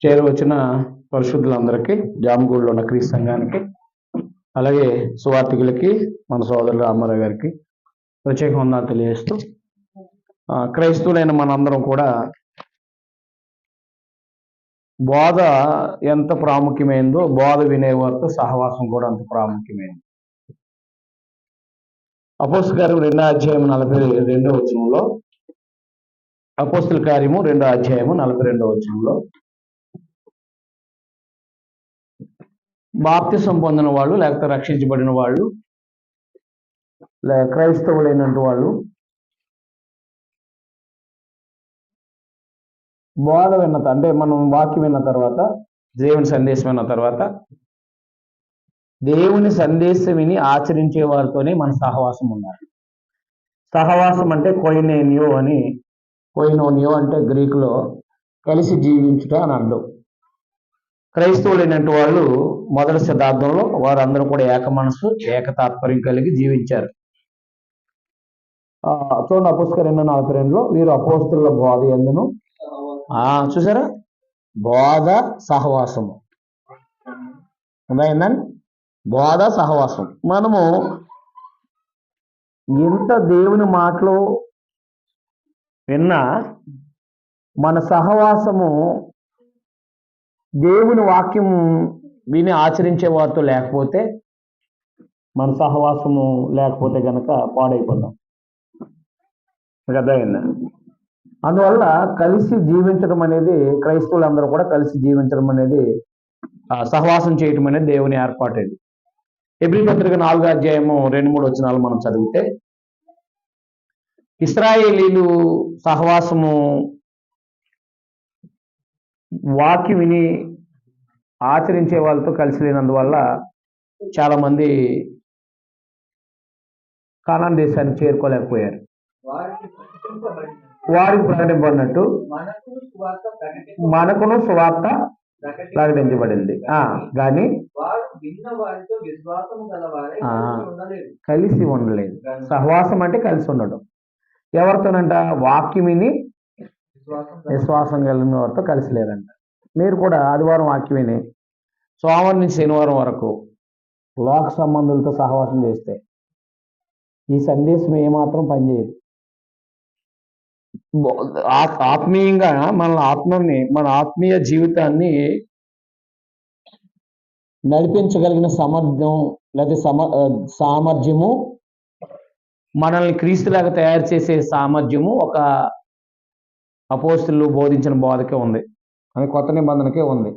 చేరవచ్చిన పరిశుద్ధులందరికీ, జామగూడలో ఉన్న క్రీస్తు సంఘానికి, అలాగే సువార్థికులకి, మన సోదరులు రామారావు గారికి ప్రత్యేక వందనాలు తెలియజేస్తూ, క్రైస్తవులైన మనందరం కూడా బోధ ఎంత ప్రాముఖ్యమైందో బోధ వినేవారితో సహవాసం కూడా అంత ప్రాముఖ్యమైంది. అపోస్తల కార్యం 2వ అధ్యాయం 42వ వచనంలో, అపోస్తల కార్యము 2వ అధ్యాయము 42వ వచనంలో, బాప్తిసం పొందిన వాళ్ళు లేకపోతే రక్షించబడిన వాళ్ళు క్రైస్తవులైనటువంటి వాళ్ళు బోధ విన్న అంటే మనం వాక్యం విన్న తర్వాత, దేవుని సందేశం విన్న తర్వాత, దేవుని సందేశం విని ఆచరించే వారితోనే మన సహవాసం ఉండాలి. సహవాసం అంటే కొయినోనియో అంటే గ్రీకులో కలిసి జీవించుట అని అర్థం. క్రైస్తవులైనటువంటి వాళ్ళు మొదటి శతాబ్దంలో వారందరూ కూడా ఏక మనసు, ఏక తాత్పర్యం కలిగి జీవించారు. చూడండి, అపోస్తల 2:42లో వీరు అపోస్తలుల బోధ యందును, చూసారా, బోధ సహవాసము ఉందండి. బోధ సహవాసం. మనము ఎంత దేవుని మాటలు విన్నా మన సహవాసము దేవుని వాక్యం విని ఆచరించే వారితో లేకపోతే, మన సహవాసము లేకపోతే కనుక పాడైపోతాం. అర్థమైందా? అందువల్ల కలిసి జీవించడం అనేది, క్రైస్తవులందరూ కూడా కలిసి జీవించడం అనేది, సహవాసం చేయటం అనేది దేవుని ఏర్పాటు. ఇది హెబ్రీ పత్రిక 4వ అధ్యాయము 2-3 వచనాలు మనం చదివితే, ఇశ్రాయేలీలు సహవాసము వాక్యం విని ఆచరించే వాళ్ళతో కలిసి లేనందువల్ల చాలా మంది కానాన్ దేశాన్ని చేరుకోలేకపోయారు. వారికి ప్రకటింపబడినట్టు మనకును సువార్త ప్రకటించబడింది, కానీ కలిసి ఉండలేదు. సహవాసం అంటే కలిసి ఉండడం. ఎవరితోనంట? వాక్యం విని విశ్వాసం కలిగిన వారితో కలిసి లేదంట. మీరు కూడా ఆదివారం వాక్యం విని సోమవారం నుంచి శనివారం వరకు లోక సంబంధులతో సహవాసం చేస్తే ఈ సందేశం ఏమాత్రం పనిచేయదు. ఆత్మీయంగా మన ఆత్మీయ జీవితాన్ని నడిపించగలిగిన సామర్థ్యం లేదా సామర్థ్యము, మనల్ని క్రీస్తులాగా తయారు చేసే సామర్థ్యము ఒక అపోస్తలులు బోధించిన బోధకే ఉంది, అని కొత్త నిబంధనకే ఉంది.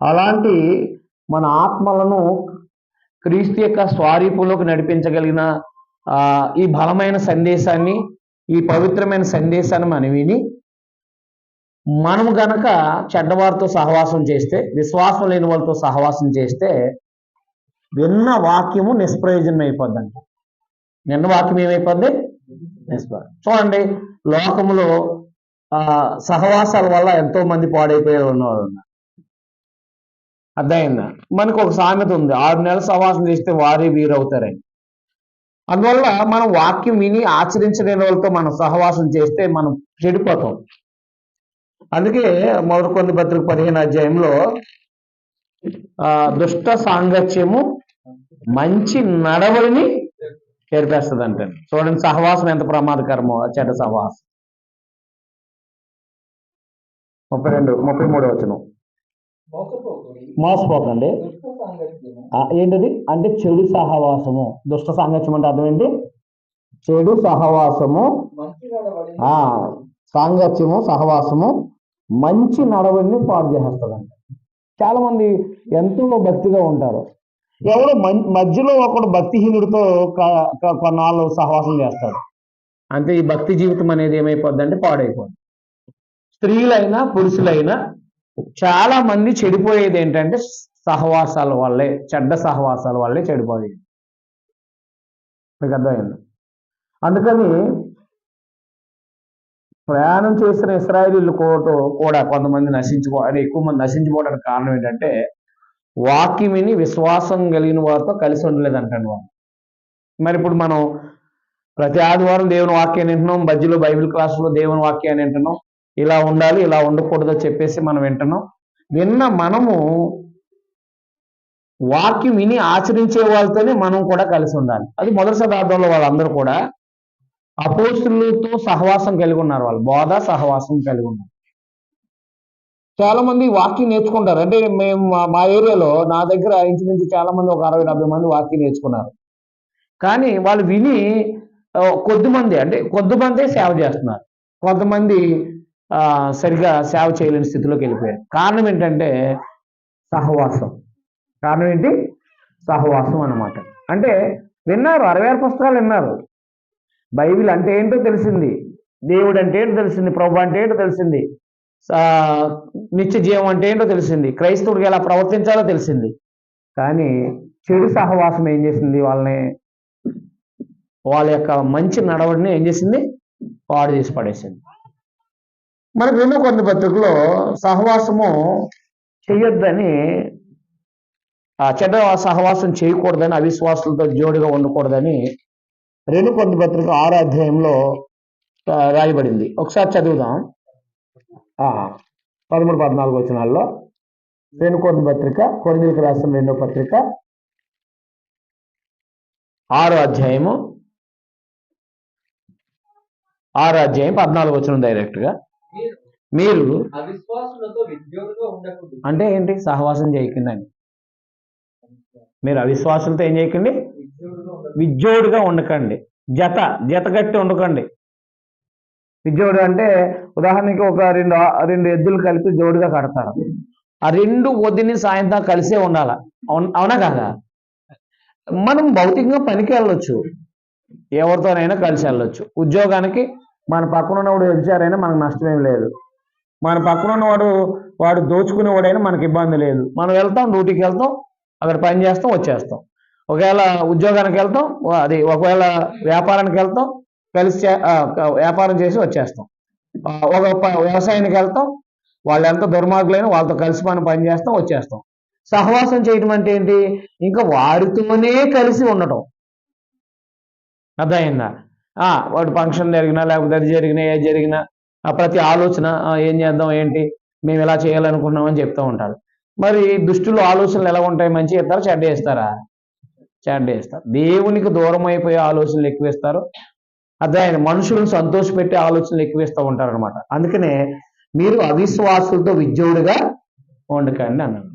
అలాంటి మన ఆత్మలను క్రీస్తు యొక్క స్వరూపంలోకి నడిపించగలిగిన ఈ బలమైన సందేశాన్ని, ఈ పవిత్రమైన సందేశాన్ని మనం విని మనము గనక చెడ్డవారితో సహవాసం చేస్తే, విశ్వాసం లేని వాళ్ళతో సహవాసం చేస్తే, విన్న వాక్యము నిష్ప్రయోజనం అయిపోద్దంట. విన్న వాక్యం ఏమైపోద్ది? చూడండి, లోకములో సహవాసాల వల్ల ఎంతో మంది పాడైపోయే ఉన్నవాళ్ళు ఉన్నారు. అర్థమైందా? మనకు ఒక సామెత ఉంది, 6 నెలలు సహవాసం చేస్తే వారి వీరు అవుతారని. అందువల్ల మనం వాక్యం విని ఆచరించలేని వాళ్ళతో మనం సహవాసం చేస్తే మనం చెడిపోతాం. అందుకే మొదటి కొరింథీ పత్రిక 15వ అధ్యాయంలో దుష్ట సాంగత్యము మంచి నడవడిని ఏర్పేస్తుంది అంటే. చూడండి, సహవాసం ఎంత ప్రమాదకరమో, చెడ్డ సహవాసం. 33వ వచనం, మోసపోకండి. ఏంటది అంటే? చెడు సహవాసము. దుష్ట సాంగత్యం అంటే అర్థం ఏంటి? చెడు సహవాసము, సాంగత్యము, సహవాసము మంచి నడవడిని పాడు చేసేస్తుందంట. చాలా మంది ఎంతో భక్తిగా ఉంటారు, ఎవరు మధ్యలో ఒకడు భక్తిహీనుడితో కొన్నాళ్ళు సహవాసం చేస్తాడు, అంటే ఈ భక్తి జీవితం అనేది ఏమైపోద్ది అంటే పాడైపోద్ది. స్త్రీలైనా పురుషులైనా చాలా మంది చెడిపోయేది ఏంటంటే సహవాసాల వల్లే, చెడ్డ సహవాసాల వల్లే చెడిపోయేది. మీకు అర్థమైంది? అందుకని ప్రయాణం చేసిన ఇశ్రాయేలీయులు కూడా కొంతమంది ఎక్కువ మంది నశించిపోవడానికి కారణం ఏంటంటే వాక్యం విని విశ్వాసం కలిగిన వారితో కలిసి ఉండలేదంటాడు వాళ్ళు. మరి ఇప్పుడు మనం ప్రతి ఆదివారం దేవుని వాక్యాన్ని వింటున్నాం, మధ్యలో బైబిల్ క్లాసులో దేవుని వాక్యాన్ని వింటున్నాం, ఇలా ఉండాలి, ఇలా ఉండకూడదు చెప్పేసి మనం వింటున్నాం. విన్న మనము వాక్యం విని ఆచరించే వాళ్ళతోనే మనం కూడా కలిసి ఉండాలి. అది మొదటి శతాబ్దంలో వాళ్ళందరూ కూడా అపోస్తులతో సహవాసం కలిగి ఉన్నారు. వాళ్ళు బోధ సహవాసం కలిగి ఉన్నారు. చాలా మంది వాక్యం నేర్చుకుంటారు. అంటే మేము మా ఏరియాలో నా దగ్గర ఇంచుమించు చాలా మంది ఒక 60-70 మంది వాక్యం నేర్చుకున్నారు. కానీ వాళ్ళు విని కొద్దిమంది అంటే కొద్దిమందే సేవ చేస్తున్నారు. కొంతమంది సరిగా సేవ చేయలేని స్థితిలోకి వెళ్ళిపోయారు. కారణం ఏంటంటే సహవాసం. కారణం ఏంటి? సహవాసం అన్నమాట. అంటే విన్నారు, 66 పుస్తకాలు విన్నారు. బైబిల్ అంటే ఏంటో తెలిసింది, దేవుడు అంటే ఏంటో తెలిసింది, ప్రభు అంటే ఏంటో తెలిసింది, నిత్య జీవం అంటే ఏంటో తెలిసింది, క్రైస్తవుడికి ఎలా ప్రవర్తించాలో తెలిసింది. కానీ చెడు సహవాసం ఏం చేసింది? వాళ్ళ యొక్క మంచి నడవడిని ఏం చేసింది? పాడు చేసి పడేసింది. మనకు రెండో కొరింథీ పత్రికలో సహవాసము చేయొద్దని, చెడ్డ సహవాసం చేయకూడదని, అవిశ్వాసులతో జోడిగా ఉండకూడదని 2 కొరింథీ పత్రిక 6వ అధ్యాయంలో రాయబడింది. ఒకసారి చదువుదాం. 13-14 వచనాల్లో 2 కొరింథీ పత్రిక, కొరింథీయులకు రాసిన 2వ పత్రిక 6వ అధ్యాయం 14 వచనం డైరెక్ట్గా. మీరు అంటే ఏంటి? సహవాసం చేయకండి అని. మీరు అవిశ్వాసులతో ఏం చేయకండి? విజ్జోడుగా ఉండకండి. జత కట్టి ఉండకండి. విజ్జోడు అంటే ఉదాహరణకి ఒక రెండు ఎద్దులు కలిపి జోడుగా కడతారు. ఆ 2 వదిని సాయంత్రం కలిసే ఉండాల. అవునా కాదా? మనం భౌతికంగా పనికి వెళ్ళొచ్చు, ఎవరితోనైనా కలిసి వెళ్ళొచ్చు. ఉద్యోగానికి మన పక్కన ఉన్నవాడు వ్యభిచారైనా మనకు నష్టమేం లేదు. మన పక్కన ఉన్నవాడు వాడు దోచుకునేవాడైనా మనకి ఇబ్బంది లేదు. మనం వెళ్తాం, డ్యూటీకి వెళ్తాం, అక్కడ పని చేస్తాం, వచ్చేస్తాం. ఒకవేళ ఉద్యోగానికి వెళ్తాం, ఒకవేళ వ్యాపారానికి వెళ్తాం, కలిసి వ్యాపారం చేసి వచ్చేస్తాం. ఒక వ్యవసాయానికి వెళ్తాం, వాళ్ళు ఎంత దుర్మార్గులైనా వాళ్ళతో కలిసి మనం పని చేస్తాం, వచ్చేస్తాం. సహవాసం చేయటం అంటే ఏంటి? ఇంకా వాడితోనే కలిసి ఉండటం. అర్థమైందా? వాడు ఫంక్షన్ జరిగినా, లేకపోతే అది జరిగినా, ఏది జరిగినా ప్రతి ఆలోచన ఏం చేద్దాం, ఏంటి, మేము ఇలా చేయాలనుకున్నాం అని చెప్తూ ఉంటారు. మరి దుష్టులు ఆలోచనలు ఎలా ఉంటాయి? మంచి ఇస్తారా, చెడ్డ వేస్తారా? చెడ్డ వేస్తారు. దేవునికి దూరం అయిపోయే ఆలోచనలు ఎక్కువ ఇస్తారు. అర్థమైంది? మనుషులను సంతోషపెట్టే ఆలోచనలు ఎక్కువ ఇస్తూ ఉంటారు అనమాట. అందుకనే మీరు అవిశ్వాసులతో విజ్జోడుగా ఉండకండి అన్నాడు.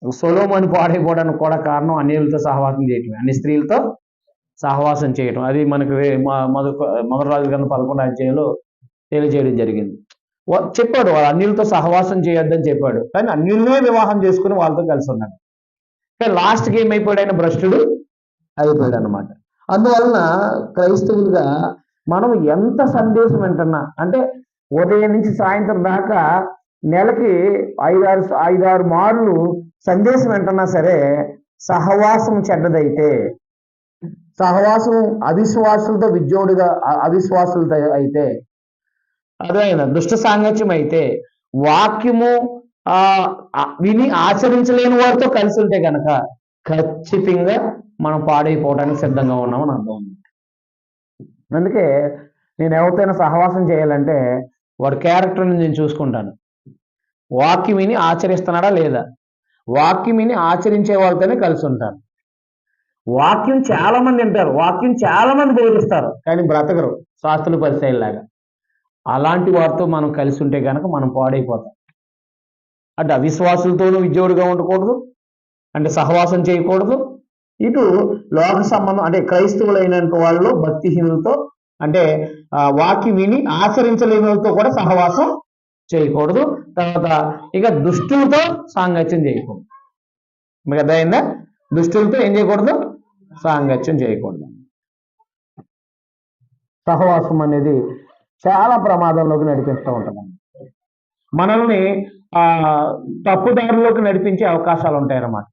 సొలొమోను పాడైపోవడానికి కూడా కారణం అన్యులతో సహవాసం చేయటం, అన్ని స్త్రీలతో సహవాసం చేయటం. అది మనకి మొదటి రాజుల గ్రంథం 11వ అధ్యాయంలో తెలియజేయడం జరిగింది. చెప్పాడు, వాళ్ళు అన్యులతో సహవాసం చేయొద్దని చెప్పాడు. కానీ అన్యులనే వివాహం చేసుకుని వాళ్ళతో కలిసి ఉన్నాడు. కానీ లాస్ట్కి ఏమైపోయాడు? ఆయన భ్రష్టుడు అయిపోయాడు అనమాట. అందువలన క్రైస్తవులుగా మనం ఎంత సందేశం వింటున్నా, అంటే ఉదయం నుంచి సాయంత్రం దాకా నెలకి 5-6 మార్లు సందేశం వింటున్నా సరే, సహవాసం చెడ్డదైతే, సహవాసం అవిశ్వాసులతో విజ్జోడుగా అవిశ్వాసులతో అయితే, అదైనా దుష్ట సాంగత్యం అయితే, వాక్యము విని ఆచరించలేని వారితో కలిసి ఉంటే కనుక ఖచ్చితంగా మనం పాడైపోవడానికి సిద్ధంగా ఉన్నామని అర్థం. అందుకే నేను ఎవరితోనైనా సహవాసం చేయాలంటే వాడి క్యారెక్టర్ని నేను చూసుకుంటాను. వాక్యం విని ఆచరిస్తున్నాడా లేదా? వాక్యం విని ఆచరించే వాళ్ళతోనే కలిసి ఉంటాను. వాక్యం చాలా మంది వింటారు, వాక్యం చాలా మంది బోధిస్తారు, కానీ బ్రతకరు శాస్త్రుల పరిచయలాగా. అలాంటి వారితో మనం కలిసి ఉంటే కనుక మనం పాడైపోతాం. అంటే అవిశ్వాసులతోనూ విజ్జోడుగా ఉండకూడదు, అంటే సహవాసం చేయకూడదు. ఇటు లోక సంబంధం అంటే క్రైస్తవులైన వాళ్ళు భక్తిహీనులతో, అంటే వాక్యం విని ఆచరించలేని వాళ్ళతో కూడా సహవాసం చేయకూడదు. తర్వాత ఇక దుష్టులతో సాంగత్యం చేయకూడదు. మీకు అర్థమైందా? దుష్టులతో ఏం చేయకూడదు? సాంగత్యం చేయకూడదు. సహవాసం అనేది చాలా ప్రమాదంలోకి నడిపిస్తూ ఉంటుంది. మనల్ని తప్పుదారిలోకి నడిపించే అవకాశాలు ఉంటాయన్నమాట.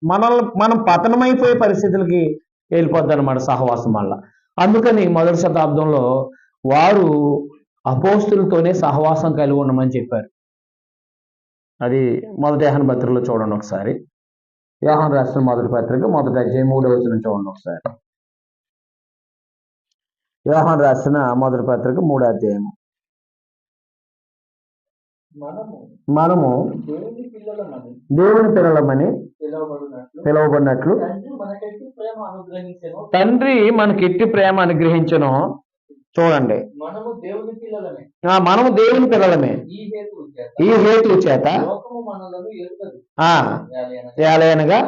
మనం పతనమైపోయే పరిస్థితులకి వెళ్ళిపోద్ది అనమాట సహవాసం వల్ల. అందుకని మొదటి శతాబ్దంలో వారు అపోస్తులతోనే సహవాసం కలిగి ఉండమని చెప్పారు. అది మొదటి యోహాను పత్రికలో చూడండి ఒకసారి. యోహాను రాసిన మొదటి పత్రిక 1వ అధ్యాయం 3వ వచనం చూడండి ఒకసారి. యోహాను రాసిన మొదటి పత్రిక 3వ అధ్యాయం మనము దేవుని పిల్లలమని పిలువబడినట్లు తండ్రి మనకెట్టి ప్రేమ అనుగ్రహించను. చూడండి, మనము దేవుని పిల్లలమే. ఈ హేతు చేత ఏలయనగా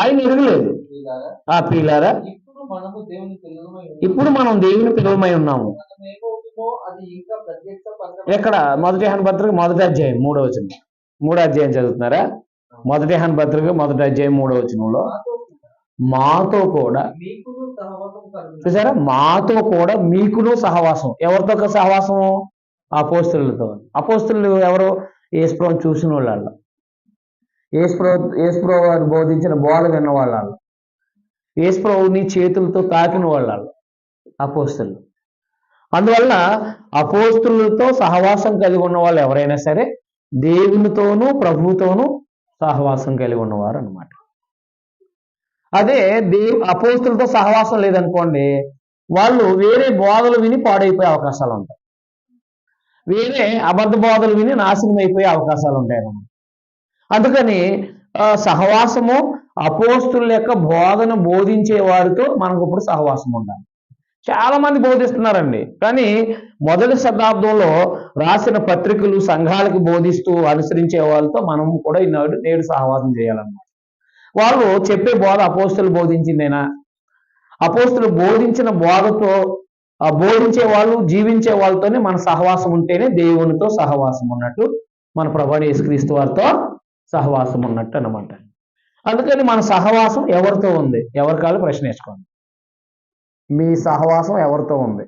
ఆయన ఎరగలేదు. ప్రియులారా, ఇప్పుడు మనం దేవుని పిల్లలమై ఉన్నాము. ఎక్కడ? మొదటి యోహాను పత్రిక 1వ అధ్యాయం 3వ వచనం. 3వ అధ్యాయం చదువుతున్నారా? మొదటి యోహాను పత్రిక 1వ అధ్యాయం 3వ వచనంలో మాతో కూడా, చూసారా, మాతో కూడా మీకును సహవాసం. ఎవరితో సహవాసం? అపోస్తలులతో. అపోస్తలు ఎవరు? యేసుప్రభుని చూసిన వాళ్ళ, యేసుప్రభు వారు బోధించిన బోధ విన్న వాళ్ళ, యేసుప్రభుని చేతులతో తాకిన వాళ్ళ అపోస్తలు. అందువల్ల అపోస్తలులతో సహవాసం కలిగి ఉన్న వాళ్ళు ఎవరైనా సరే దేవునితోనూ ప్రభువుతోనూ సహవాసం కలిగి ఉన్నవారు అన్నమాట. అదే అపోస్తలులతో సహవాసం లేదనుకోండి, వాళ్ళు వేరే బోధలు విని పాడైపోయే అవకాశాలు ఉంటాయి. వేరే అబద్ధ బోధలు విని నాశనం అయిపోయే అవకాశాలు ఉంటాయి అన్నమాట. అందుకని సహవాసము, అపోస్తుల యొక్క బోధన బోధించే వారితో మనకు ఇప్పుడు సహవాసం ఉండాలి. చాలా మంది బోధిస్తున్నారండి, కానీ మొదటి శతాబ్దంలో రాసిన పత్రికలు సంఘాలకు బోధిస్తూ అనుసరించే వాళ్ళతో మనం కూడా నేడు సహవాసం చేయాలన్నమాట. వాళ్ళు చెప్పే బోధ అపోస్తులు బోధించిందేనా? అపోస్తులు బోధించిన బోధతో బోధించే వాళ్ళు, జీవించే వాళ్ళతోనే మన సహవాసం ఉంటేనే దేవునితో సహవాసం ఉన్నట్టు, మన ప్రభువైన యేసుక్రీస్తు వారితో సహవాసం ఉన్నట్టు అన్నమాట. అందుకని మన సహవాసం ఎవరితో ఉంది? ఎవరికాలు ప్రశ్న వేసుకోండి. మీ సహవాసం ఎవరితో ఉంది?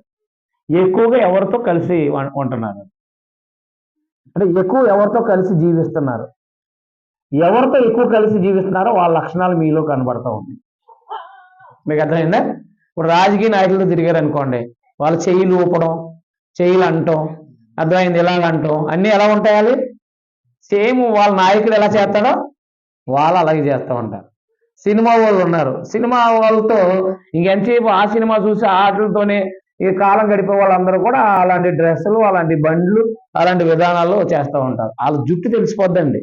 ఎక్కువగా ఎవరితో కలిసి ఉంటున్నారు? అంటే ఎక్కువ ఎవరితో కలిసి జీవిస్తున్నారు? ఎవరితో ఎక్కువ కలిసి జీవిస్తున్నారో వాళ్ళ లక్షణాలు మీలో కనబడతా ఉన్నాయి. మీకు అర్థమైందా? ఇప్పుడు రాజకీయ నాయకులు తిరిగారు అనుకోండి, వాళ్ళ చెయ్యిలు ఊపడం, చెయ్యిలు అంటాం, అర్థమైంది, ఇలా అంటాం, అన్నీ ఎలా ఉంటాయాలి? సేమ్ వాళ్ళ నాయకుడు ఎలా చేస్తాడో వాళ్ళు అలాగే చేస్తూ ఉంటారు. సినిమా వాళ్ళు ఉన్నారు, సినిమా వాళ్ళతో ఇంకెంతసేపు ఆ సినిమా చూసి ఆటలతోనే ఈ కాలం గడిపే వాళ్ళందరూ కూడా అలాంటి డ్రెస్సులు, అలాంటి బండ్లు, అలాంటి విధానాలు చేస్తూ ఉంటారు. వాళ్ళ జుట్టు తెలిసిపోద్దండి.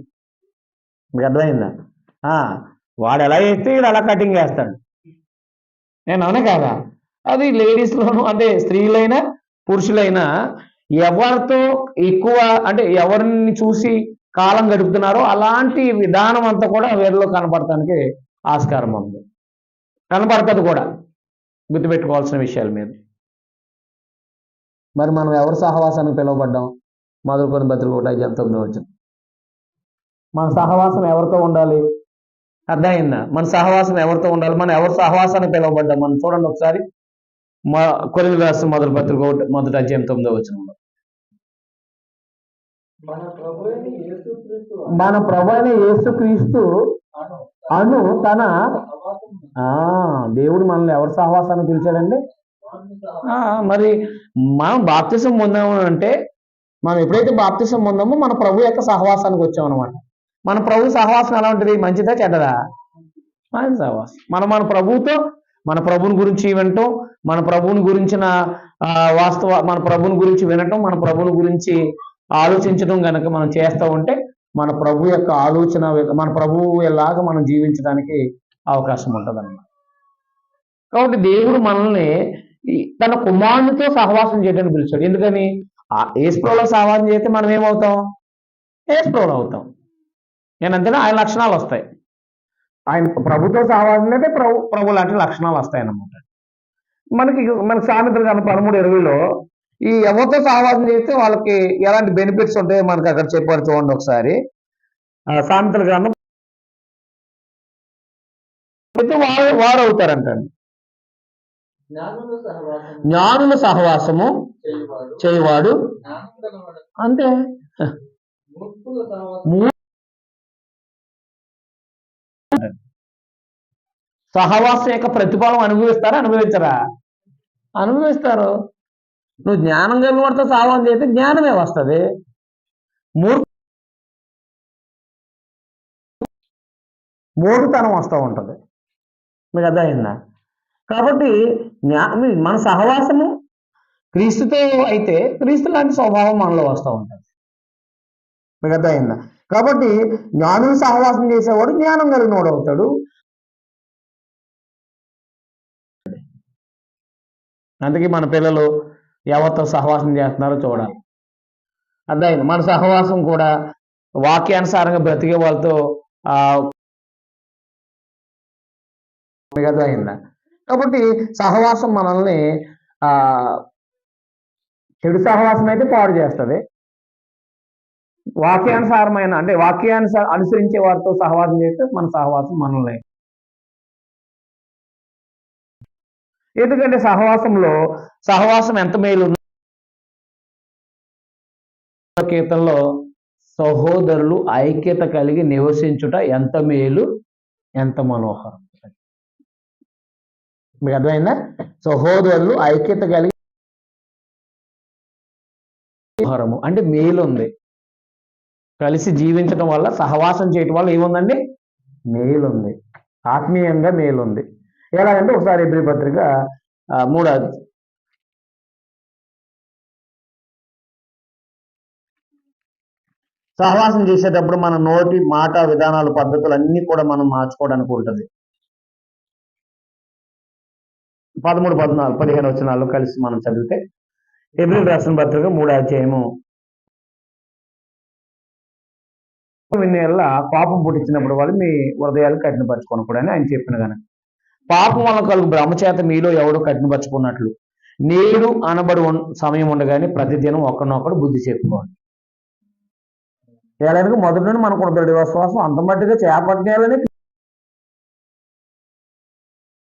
మీకు అర్థమైందా? వాడు ఎలా చేస్తే వీడు అలా కటింగ్ చేస్తాడు. నేను అవునా కాదా? అది లేడీస్లోను, అంటే స్త్రీలైనా పురుషులైనా ఎవరితో ఎక్కువ, అంటే ఎవరిని చూసి కాలం గడుపుతున్నారో అలాంటి విధానం అంతా కూడా వీరిలో కనపడటానికి ఆస్కారం ఉంది, కనపడుతుంది కూడా. గుర్తుపెట్టుకోవాల్సిన విషయాల మీద. మరి మనం ఎవరు సహవాసానికి పిలువబడ్డాం? మొదలుకొని పత్రిక 1:9 వచ్చింది. మన సహవాసం ఎవరితో ఉండాలి? అర్థమైందా? మన సహవాసం ఎవరితో ఉండాలి? మనం ఎవరు సహవాసానికి పిలువబడ్డాం? మనం చూడండి ఒకసారి. కొరింథీయులకు రాసిన మొదటి పత్రిక 1వ అధ్యాయం 9వ వచనంలో, మన ప్రభువైన యేసుక్రీస్తు అను తన దేవుడు మనల్ని ఎవరు సహవాసాన్ని పిలిచాడండి? మరి మనం బాప్తిసం పొందాము అంటే, మనం ఎప్పుడైతే బాప్తిసం పొందామో మన ప్రభు యొక్క సహవాసానికి వచ్చామన్నమాట. మన ప్రభు సహవాసం ఎలా ఉంటుంది? మంచిదా చెడ్డదా? మంచి సహవాసం. మన ప్రభువుతో, మన ప్రభుని గురించి వినటం, మన ప్రభుని గురించిన మన ప్రభుని గురించి వినటం, మన ప్రభుని గురించి ఆలోచించడం కనుక మనం చేస్తూ ఉంటే మన ప్రభు యొక్క ఆలోచన, మన ప్రభువు ఎలాగా మనం జీవించడానికి అవకాశం ఉంటుంది అన్నమాట. కాబట్టి దేవుడు మనల్ని తన కుమారునితో సహవాసం చేయడానికి పిలిచాడు. ఎందుకని? యేసుప్రభువులో సహవాసం చేస్తే మనం ఏమవుతాం? యేసుప్రభువులు అవుతాం. నేనంతేనా? ఆయన లక్షణాలు వస్తాయి. ఆయన ప్రభుతో సహవాసం అయితే ప్రభు లాంటి లక్షణాలు వస్తాయి అన్నమాట. మనకి సామెతల గ్రంథం 13:20లో ఈ ఎవరితో సహవాసం చేస్తే వాళ్ళకి ఎలాంటి బెనిఫిట్స్ ఉంటాయో మనకి అక్కడ చెప్పారు. చూడండి ఒకసారి. సామెతల గ్రంథం వారు అవుతారంటండి. జ్ఞానుల సహవాసము చేయవాడు అంటే సహవాసం యొక్క ప్రతిఫలం అనుభవిస్తారా? అనుభవించరా? అనుభవిస్తారు. నువ్వు జ్ఞానం కలిగిన వాడితో సహవాసం చేస్తే జ్ఞానమే వస్తుంది. మూడుతనం వస్తూ ఉంటుంది. మీకు అర్థమైందా? కాబట్టి మన సహవాసము క్రీస్తుతో అయితే క్రీస్తు లాంటి స్వభావం మనలో వస్తూ ఉంటుంది. మీకు అర్థమైందా? కాబట్టి జ్ఞానులు సహవాసం చేసేవాడు జ్ఞానం కలిగిన వాడు అవుతాడు. అందుకే మన పిల్లలు ఎవరితో సహవాసం చేస్తున్నారో చూడాలి. అర్థమైంది. మన సహవాసం కూడా వాక్యానుసారంగా బ్రతికే వాళ్ళతో మీకు అర్థమైందా? కాబట్టి సహవాసం మనల్ని ఆ చెడు సహవాసం అయితే పాడు చేస్తుంది. వాక్యానుసారమైన అంటే అనుసరించే వారితో సహవాసం చేస్తే మన సహవాసం మనల్ని, ఎందుకంటే సహవాసం ఎంత మేలు కీర్తనలో సహోదరులు ఐక్యత కలిగి నివసించుట ఎంత మేలు ఎంత మనోహరం. మీకు అర్థమైందా? సహోదరులు ఐక్యత కలిగి మనోహరము అంటే మేలు ఉంది. కలిసి జీవించడం వల్ల, సహవాసం చేయటం వల్ల ఏముందండి? మేలుంది. ఆత్మీయంగా మేలుంది. ఎలాగంటే ఒకసారి హెబ్రీ పత్రిక 3 సహవాసం చేసేటప్పుడు మన నోటి మాట విధానాలు పద్ధతులు అన్నీ కూడా మనం మార్చుకోవడానికి ఉంటుంది. 13, 14, 15 వచనాల్లో కలిసి మనం చదివితే హెబ్రీయులకు రాసిన పత్రిక 3వ అధ్యాయము పాపం పుట్టించినప్పుడు వాళ్ళు మీ హృదయాలు కఠినపరచుకోనప్పుడు అని ఆయన చెప్పిన కనుక పాపం వల్ల కలుగు బ్రహ్మచేత మీలో ఎవడు కఠినపరచుకున్నట్లు నేడు అనబడి సమయం ఉండగానే ప్రతిదినం ఒకరినొకడు బుద్ధి చెప్పుకోండి. ఎలాగో మొదటి నుండి మనకు దృఢ విశ్వాసం అంత మట్టిగా చేపట్టాలని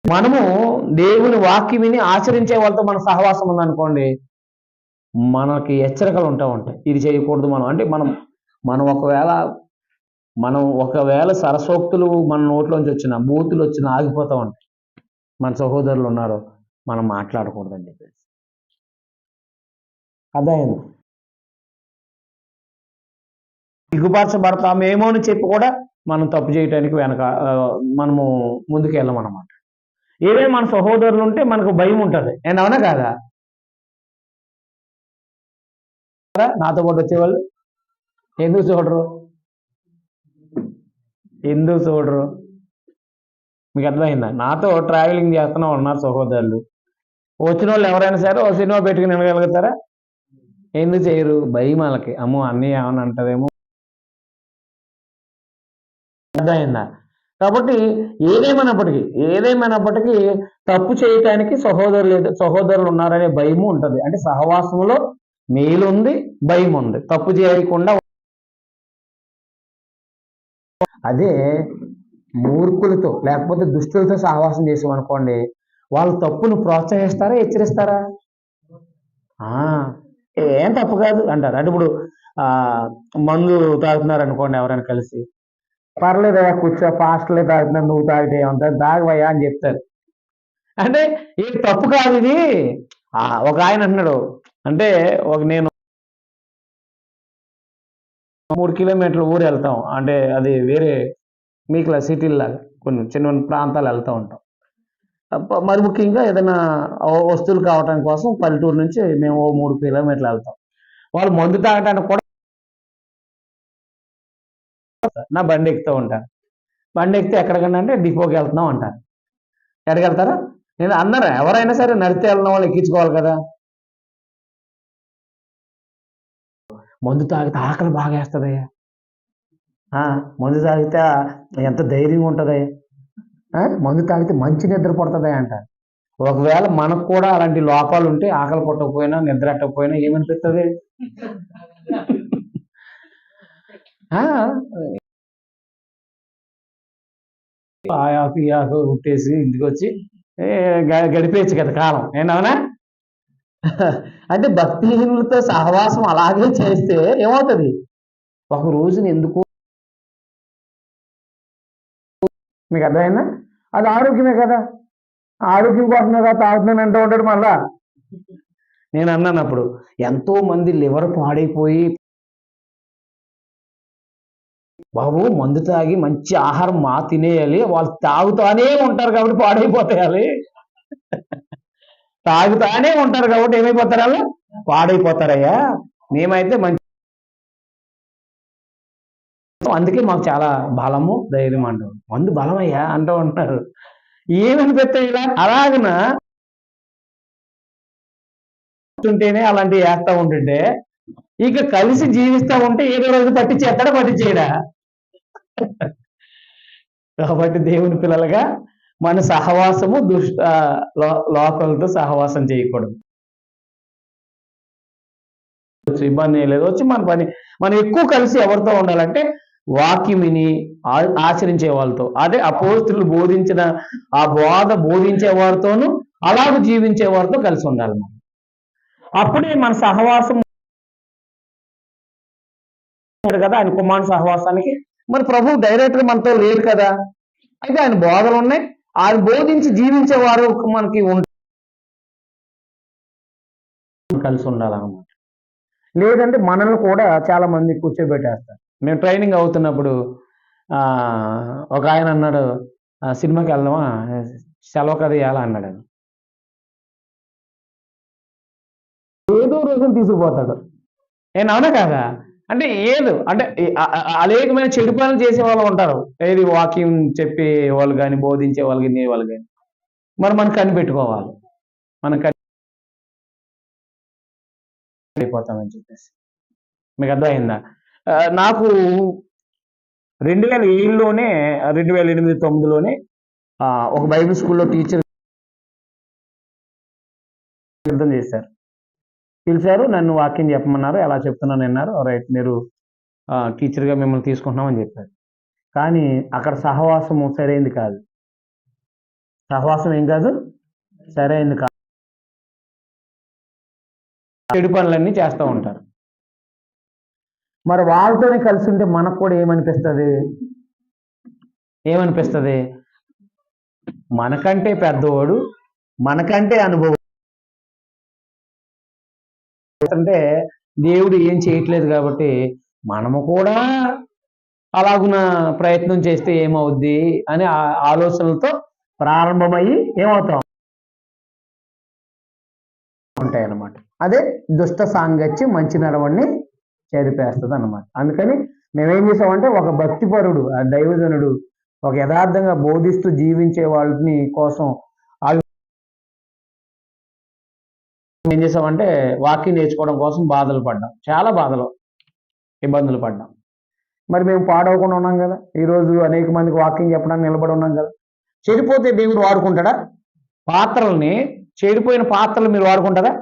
మనము దేవుని వాక్యం విని ఆచరించే వాళ్ళతో మన సహవాసం ఉందనుకోండి, మనకి హెచ్చరికలు ఉంటాయి. ఇది చేయకూడదు మనం అంటే మనం ఒకవేళ సరసోక్తులు మన నోట్లోంచి వచ్చిన బూతులు వచ్చిన ఆగిపోతూ ఉంటాయి. మన సహోదరులు ఉన్నారు, మనం మాట్లాడకూడదని చెప్పేసి. అర్థమైంది. సిగ్గుపరచబడతామేమో అని చెప్పి కూడా మనం తప్పు చేయటానికి మనము ముందుకు వెళ్ళమన్నమాట. ఏదైనా మన సహోదరులు ఉంటే మనకు భయం ఉంటుంది. నేను అవునా కాదా? నాతో పాటు వచ్చేవాళ్ళు ఎందుకు చూడరు? మీకు అర్థమైందా? నాతో ట్రావెలింగ్ చేస్తున్నా ఉన్నారు సహోదరులు. వచ్చిన వాళ్ళు ఎవరైనా సరే ఓ సినిమా పెట్టుకుని వినగలుగుతారా? ఎందుకు చేయరు? భయం వాళ్ళకి. అమ్మో అన్నయ్య ఏమని అంటారేమో. అర్థమైందా? కాబట్టి ఏదేమైనప్పటికీ తప్పు చేయటానికి సహోదరులు ఉన్నారనే భయము ఉంటుంది. అంటే సహవాసంలో మేలు ఉంది, భయం ఉంది. తప్పు చేయకుండా అదే మూర్ఖులతో లేకపోతే దుష్టులతో సహవాసం చేసామనుకోండి, వాళ్ళు తప్పును ప్రోత్సహిస్తారా, హెచ్చరిస్తారా? ఏం తప్పు కాదు అంటారు. అంటే ఇప్పుడు మందు తాగుతున్నారు అనుకోండి ఎవరైనా కలిసి, పర్లేదయ్యా కూర్చో, పాస్టర్లే తాగుతున్నారు, నువ్వు తాగితే ఏమంటారు, తాగవయ్యా అని చెప్తారు. అంటే ఇది తప్పు కాదు ఇది. ఒక ఆయన అంటున్నాడు, అంటే నేను 3 కిలోమీటర్ల ఊరు వెళ్తాం, అంటే అది వేరే మీకులా సిటీల్లాగా కొన్ని చిన్న ప్రాంతాలు వెళ్తూ ఉంటాం. మరి ముఖ్యంగా ఏదైనా వస్తువులు కావటానికి కోసం పల్లెటూరు నుంచి మేము 3 కిలోమీటర్లు వెళ్తాం. వాళ్ళు మందు తాగటానికి కూడా నా బండి ఎక్కుతూ ఉంటాను. బండి ఎక్కితే ఎక్కడికన్నా అంటే డిపోకి వెళ్తున్నాం అంటారు. ఎక్కడికి వెళ్తారా? నేను అన్నారా, ఎవరైనా సరే నడితే వెళ్ళిన వాళ్ళు ఎక్కించుకోవాలి కదా. మందు తాగితే ఆకలి బాగా వేస్తుందయ్యా, మందు తాగితే ఎంత ధైర్యంగా ఉంటుందయ్యా, మందు తాగితే మంచి నిద్ర పడుతుందయ్యా అంటారు. ఒకవేళ మనకు కూడా అలాంటి లోపాలు ఉంటే ఆకలి పుట్టకపోయినా నిద్ర ఎట్టకపోయినా ఏమనిపిస్తుంది? ఆయాకు ఉట్టేసి ఇంటికి వచ్చి గడిపేయచ్చు కదా కాలం. ఏంటవునా? అంటే భక్తిహీనులతో సహవాసం అలాగే చేస్తే ఏమవుతుంది? ఒక రోజున ఎందుకు మీకు అర్థమైందా? అది ఆరోగ్యమే కదా. ఆరోగ్యం కోసమే కదా తాగుతున్నాను అంటూ ఉంటాడు. మళ్ళా నేను అన్నాను అప్పుడు, ఎంతో మంది లివర్ పాడైపోయి బాబు మందు తాగి మంచి ఆహారం తినేయాలి, వాళ్ళు తాగుతానే ఉంటారు కాబట్టి పాడైపోతాయాలి. తాగుతానే ఉంటారు కాబట్టి ఏమైపోతారు? వాళ్ళు పాడైపోతారయ్యా. మేమైతే మంచి అందుకే మాకు చాలా బలము ధైర్యం అంటారు. మందు బలమయ్యా అంటూ ఉంటారు. ఏమనిపిస్తాయి ఇలా అలాగన ఉంటేనే అలాంటివి వేస్తా ఉంటుంటే ఇక కలిసి జీవిస్తా ఉంటే ఏదో రోజు పట్టించేస్తాడా పట్టించేయడా. కాబట్టి దేవుని పిల్లలుగా మన సహవాసము లోకలతో సహవాసం చేయకూడదు. ఇబ్బంది ఏం లేదు, వచ్చి మన పని మనం ఎక్కువ కలిసి ఎవరితో ఉండాలంటే వాక్యం విని ఆచరించే వాళ్ళతో, అదే అపోస్తులు బోధించిన ఆ బోధ బోధించే వారితోనూ అలాగ జీవించే వారితో కలిసి ఉండాలి మనం. అప్పుడే మన సహవాసం కదా. ఆయన కుమారుడు సహవాసానికి మరి ప్రభు డైరెక్ట్గా మనతో లేరు కదా. అయితే ఆయన బోధలు ఉన్నాయి, ఆయన బోధించి జీవించే వారు మనకి కలిసి ఉండాలన్నమాట. లేదంటే మనల్ని కూడా చాలా మంది కూర్చోబెట్టేస్తారు. మేము ట్రైనింగ్ అవుతున్నప్పుడు ఒక ఆయన అన్నాడు, సినిమాకి వెళ్దామా, సెలవు కదా ఇవ్వాలా అన్నాడు. ఆయన ఏదో రోజులు తీసుకుపోతాడు. నేను అవునా కాదా అంటే ఏదో అంటే అనేకమైన చెడు పనులు చేసే వాళ్ళు ఉంటారు. ఏది వాక్యం చెప్పే వాళ్ళు కానీ బోధించే వాళ్ళు కానీ వాళ్ళు కానీ మరి మనం కనిపెట్టుకోవాలి. మనం అయిపోతామని చెప్పేసి మీకు అర్థమైందా. నాకు 2007లోనే 2008-9లోనే ఒక బైబిల్ స్కూల్లో టీచర్ సిద్ధం చేశారు. పిలిచారు, నన్ను వాక్యం చెప్పమన్నారు. ఎలా చెప్తున్నాను అన్నారు. రైట్, మీరు టీచర్గా మిమ్మల్ని తీసుకుంటున్నామని చెప్పారు. కానీ అక్కడ సహవాసము సరైంది కాదు. సహవాసం ఏం కాదు, సరైంది కాదు. చెడు పనులన్నీ చేస్తూ ఉంటారు. మరి వాళ్ళతోనే కలిసి ఉంటే మనకు కూడా ఏమనిపిస్తుంది, మనకంటే పెద్దవాడు, మనకంటే అనుభవం అంటే దేవుడు ఏం చేయట్లేదు కాబట్టి మనము కూడా అలాగున ప్రయత్నం చేస్తే ఏమవుద్ది అని ఆలోచనలతో ప్రారంభమయ్యి ఏమవుతాం ఉంటాయన్నమాట. అదే దుష్ట సాంగత్యం మంచి నడవడిని చెరిపేస్తుంది అన్నమాట. అందుకని మేమేం చేసామంటే ఒక భక్తిపరుడు, ఆ దైవజనుడు ఒక యథార్థంగా బోధిస్తూ జీవించే వాళ్ళని కోసం ఏం చేసామంటే వాక్యం నేర్చుకోవడం కోసం బాధలు పడ్డాం, చాలా ఇబ్బందులు పడ్డాం. మరి మేము పాడవకుండా ఉన్నాం కదా. ఈరోజు అనేక మందికి వాక్యం చెప్పడానికి నిలబడి ఉన్నాం కదా. చెడిపోతే దేవుడు వాడుకుంటాడా? పాత్రల్ని, చెడిపోయిన పాత్రలు మీరు వాడుకుంటారా?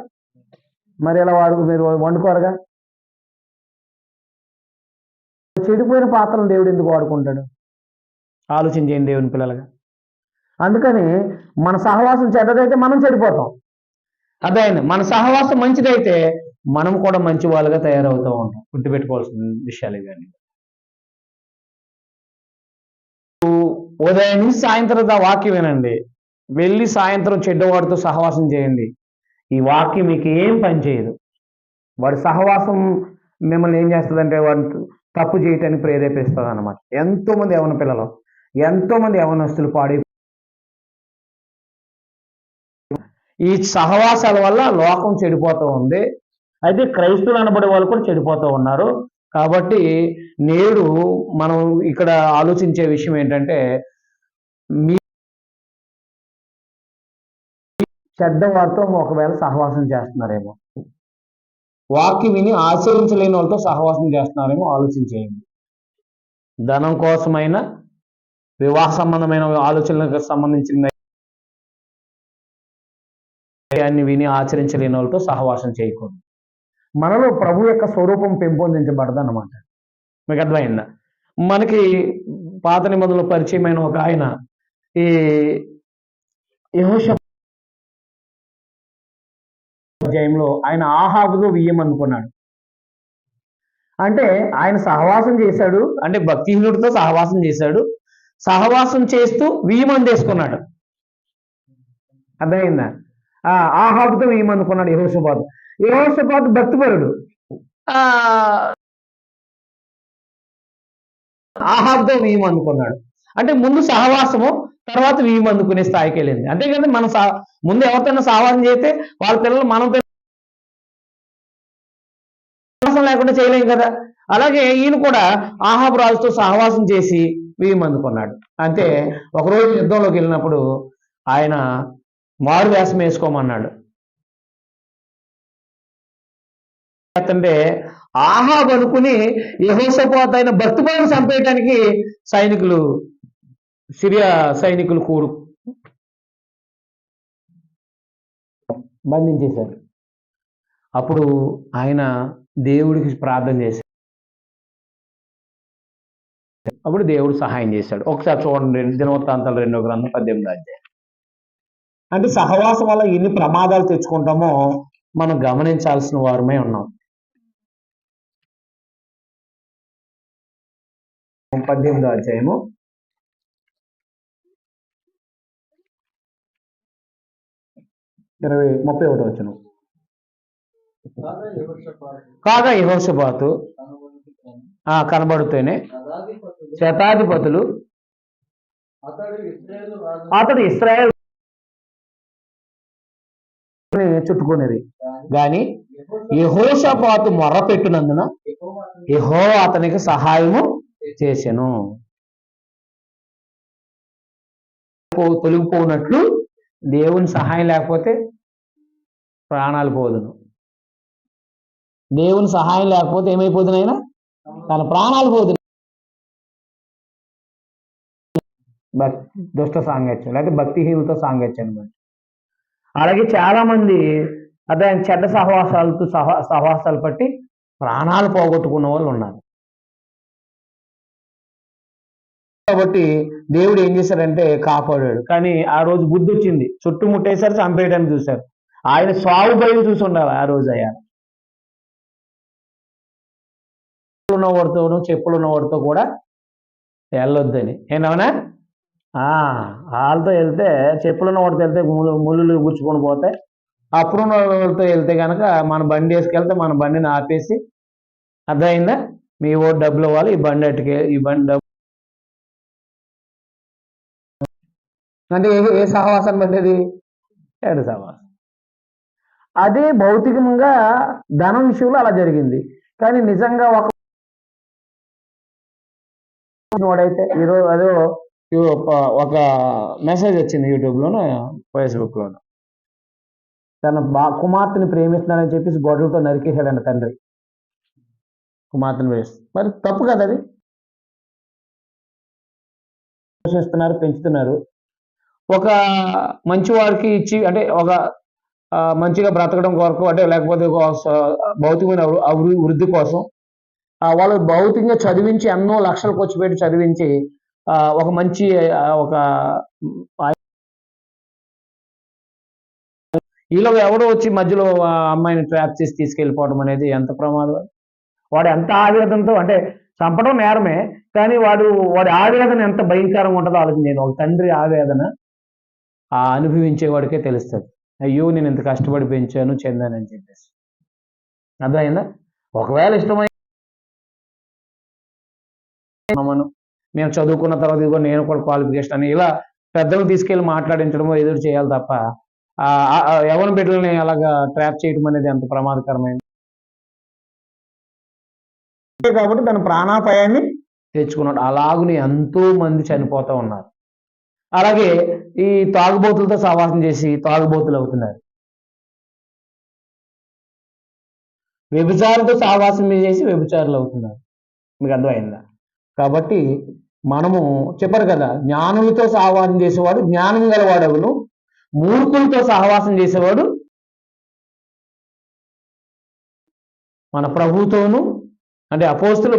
మరి ఎలా మీరు వండుకోరుగా. చెడిపోయిన పాత్రలు దేవుడు ఎందుకు వాడుకుంటాడు? ఆలోచన చేయండి దేవుని పిల్లలుగా. అందుకని మన సహవాసం చెడ్డదైతే మనం చెడిపోతాం. అదే మన సహవాసం మంచిదైతే మనం కూడా మంచి వాళ్ళుగా తయారవుతూ ఉంటాం. గుర్తుపెట్టుకోవాల్సిన విషయాలు ఇవన్నీ. ఉదయం నుంచి సాయంత్రం వాక్యం వినండి, వెళ్ళి సాయంత్రం చెడ్డవాడితో సహవాసం చేయండి. ఈ వాక్యం మీకు ఏం పని చేయదు. వాడి సహవాసం మిమ్మల్ని ఏం చేస్తుందంటే వాడిని తప్పు చేయటానికి ప్రేరేపిస్తుంది అన్నమాట. ఎంతోమంది యవన పిల్లలు, ఎంతోమంది యవనస్తులు పాడి ఈ సహవాసాల వల్ల లోకం చెడిపోతూ ఉంది. అయితే క్రైస్తవులు అనబడే వాళ్ళు కూడా చెడిపోతూ ఉన్నారు. కాబట్టి నేడు మనం ఇక్కడ ఆలోచించే విషయం ఏంటంటే, మీ చెడ్డవారితో ఒకవేళ సహవాసం చేస్తున్నారేమో, వాక్యం విని ఆచరించలేని వాళ్ళతో సహవాసం చేస్తున్నారేమో ఆలోచించేయండి. ధనం కోసమైన, వివాహ సంబంధమైన ఆలోచనలకు సంబంధించిన విని ఆచరించలేని వాళ్ళతో సహవాసం చేయకూడదు. మనలో ప్రభు యొక్క స్వరూపం పెంపొందించబడదు అన్నమాట. మీకు అర్థమైందా. మనకి పాత నిబంధనలో పరిచయమైన ఒక ఆయన ఈ యెహోషువ అధ్యాయంలో ఆయన ఆహాబుతో వియ్యమనుకున్నాడు. అంటే ఆయన సహవాసం చేశాడు, అంటే భక్తిహీనుడితో సహవాసం చేశాడు. సహవాసం చేస్తూ వియ్యమని చేసుకున్నాడు. అర్థమైందా. ఆహాబుతో వియ్యమనుకున్నాడు యెహోషాపాతు భక్తిపరుడు. ఆహాబుతో వియ్యమనుకున్నాడు. అంటే ముందు సహవాసము, తర్వాత వియ్యమనుకునే స్థాయికి వెళ్ళింది. అంతేకాదు మనం ముందు ఎవరితోనైనా సహవాసం చేస్తే వాళ్ళ పిల్లలు మనం సహవాసం లేకుండా చేయలేం కదా. అలాగే ఈయన కూడా ఆహాబు రాజుతో సహవాసం చేసి 1000 మంది కొన్నాడు. అంటే ఒకరోజు యుద్ధంలోకి వెళ్ళినప్పుడు ఆయన మారు వేషం వేసుకోమన్నాడు. అంటే ఆహాబు అనుకుని యెహోషాపాతు అయిన భక్తిపరులను చంపేయడానికి సిరియా సైనికులు బంధించేశారు. అప్పుడు ఆయన దేవుడికి ప్రార్థన చేశాడు. అప్పుడు దేవుడు సహాయం చేశాడు. ఒకసారి చూడండి, దినవృత్తాంతాలు 2వ గ్రంథం 18వ అధ్యాయం. అంటే సహవాసం వల్ల ఎన్ని ప్రమాదాలు తెచ్చుకుంటామో మనం గమనించాల్సిన వారమే ఉన్నాం. 18వ అధ్యాయము 31వ వచనం. కాగా యెహోషాపాతు కనబడుతూనే శతాధిపతులు అతడు ఇశ్రాయేలు చుట్టుకునేది గాని యెహోషాపాతు మొర్రపెట్టినందున యెహోవా అతనికి సహాయము చేసెను. తొలగిపోనట్లు దేవుని సహాయం లేకపోతే ప్రాణాలు పోదును. దేవుని సహాయం లేకపోతే ఏమైపోదునైనా తన ప్రాణాలు పోదు. దుష్ట సాంగత్యం లేకపోతే భక్తిహీనతో సాంగత్యం అనమాట. అలాగే చాలా మంది అదే చెడ్డ సహవాసాలు పట్టి ప్రాణాలు పోగొట్టుకున్న వాళ్ళు ఉన్నారు. కాబట్టి దేవుడు ఏం చేశాడంటే కాపాడాడు. కానీ ఆ రోజు బుద్ధి వచ్చింది, చుట్టుముట్టేశారు, చంపేయడానికి చూశారు. ఆయన సాగు భయం చూసి ఉండాలి ఆ రోజు. అయ్యా ఉన్నవాడితోనూ చెప్పులు ఉన్నవాడితో కూడా వెళ్ళొద్దని. ఏంటవునా? వాళ్ళతో వెళ్తే చెప్పులున్న వాడితో వెళ్తే ముళ్ళు గుచ్చుకొని పోతాయి. అప్పుడున్న వాళ్ళతో వెళ్తే కనుక మన బండి వేసుకెళ్తే మన బండిని ఆపేసి, అర్థమైందా, మీ ఓ డబ్బులు ఇవ్వాలి, ఈ బండి అట్టుకే, ఈ బండి డబ్బు అంటే ఏ సహవాసం పడ్డది? ఏడు సహవాసం. అదే భౌతికంగా ధనం విషయంలో అలా జరిగింది. కానీ నిజంగా వాడైతే ఈరోజు అదో ఒక మెసేజ్ వచ్చింది యూట్యూబ్లోనూ ఫేస్బుక్లోనూ. తన కుమార్తెని ప్రేమిస్తున్నానని చెప్పేసి గొడ్డలతో నరికేశాడంట తండ్రి కుమార్తెను వేసి. మరి తప్పు కదా అది. పోషిస్తున్నారు, పెంచుతున్నారు. ఒక మంచివాడికి ఇచ్చి, అంటే ఒక మంచిగా బ్రతకడం కొరకు, అంటే లేకపోతే భౌతికమైన వృద్ధి కోసం వాళ్ళు భౌతికంగా చదివించి ఎన్నో లక్షలు ఖర్చు పెట్టి చదివించి ఒక మంచి ఈలో ఎవడో వచ్చి మధ్యలో అమ్మాయిని ట్రాప్ చేసి తీసుకెళ్ళిపోవడం అనేది ఎంత ప్రమాదం. వాడు ఎంత ఆవేదనతో, అంటే చంపడం నేరమే, కానీ వాడి ఆవేదన ఎంత భయంకరంగా ఉంటుందో ఆలోచన. నేను ఒక తండ్రి ఆవేదన అనుభవించేవాడికే తెలుస్తుంది. అయ్యో నేను ఇంత కష్టపడి పెంచాను చెందానని చెప్పేసి. అర్థమైందా? ఒకవేళ ఇష్టమైన మేము చదువుకున్న తర్వాత ఇదిగో నేను కూడా క్వాలిఫికేషన్ అని ఇలా పెద్దలు తీసుకెళ్ళి మాట్లాడించడమో ఎదురు చేయాలి తప్ప ఎవరి బిడ్డలని అలాగా ట్రాప్ చేయడం అనేది ఎంత ప్రమాదకరమైంది. కాబట్టి తన ప్రాణాపాయాన్ని తెచ్చుకున్నాడు. అలాగుని ఎంతో మంది చనిపోతూ ఉన్నారు. అలాగే ఈ తాగుబోతులతో సహవాసం చేసి తాగుబోతులు అవుతున్నారు. వ్యభిచారులతో సహవాసం చేసి వ్యభిచారులు అవుతున్నారు. మీకు అర్థమైందా? కాబట్టి మనము చెప్పరు కదా, జ్ఞానులతో సహవాసం చేసేవాడు జ్ఞానం గలవాడవును, మూర్ఖులతో సహవాసం చేసేవాడు మన ప్రభుతోను, అంటే అపోస్తులు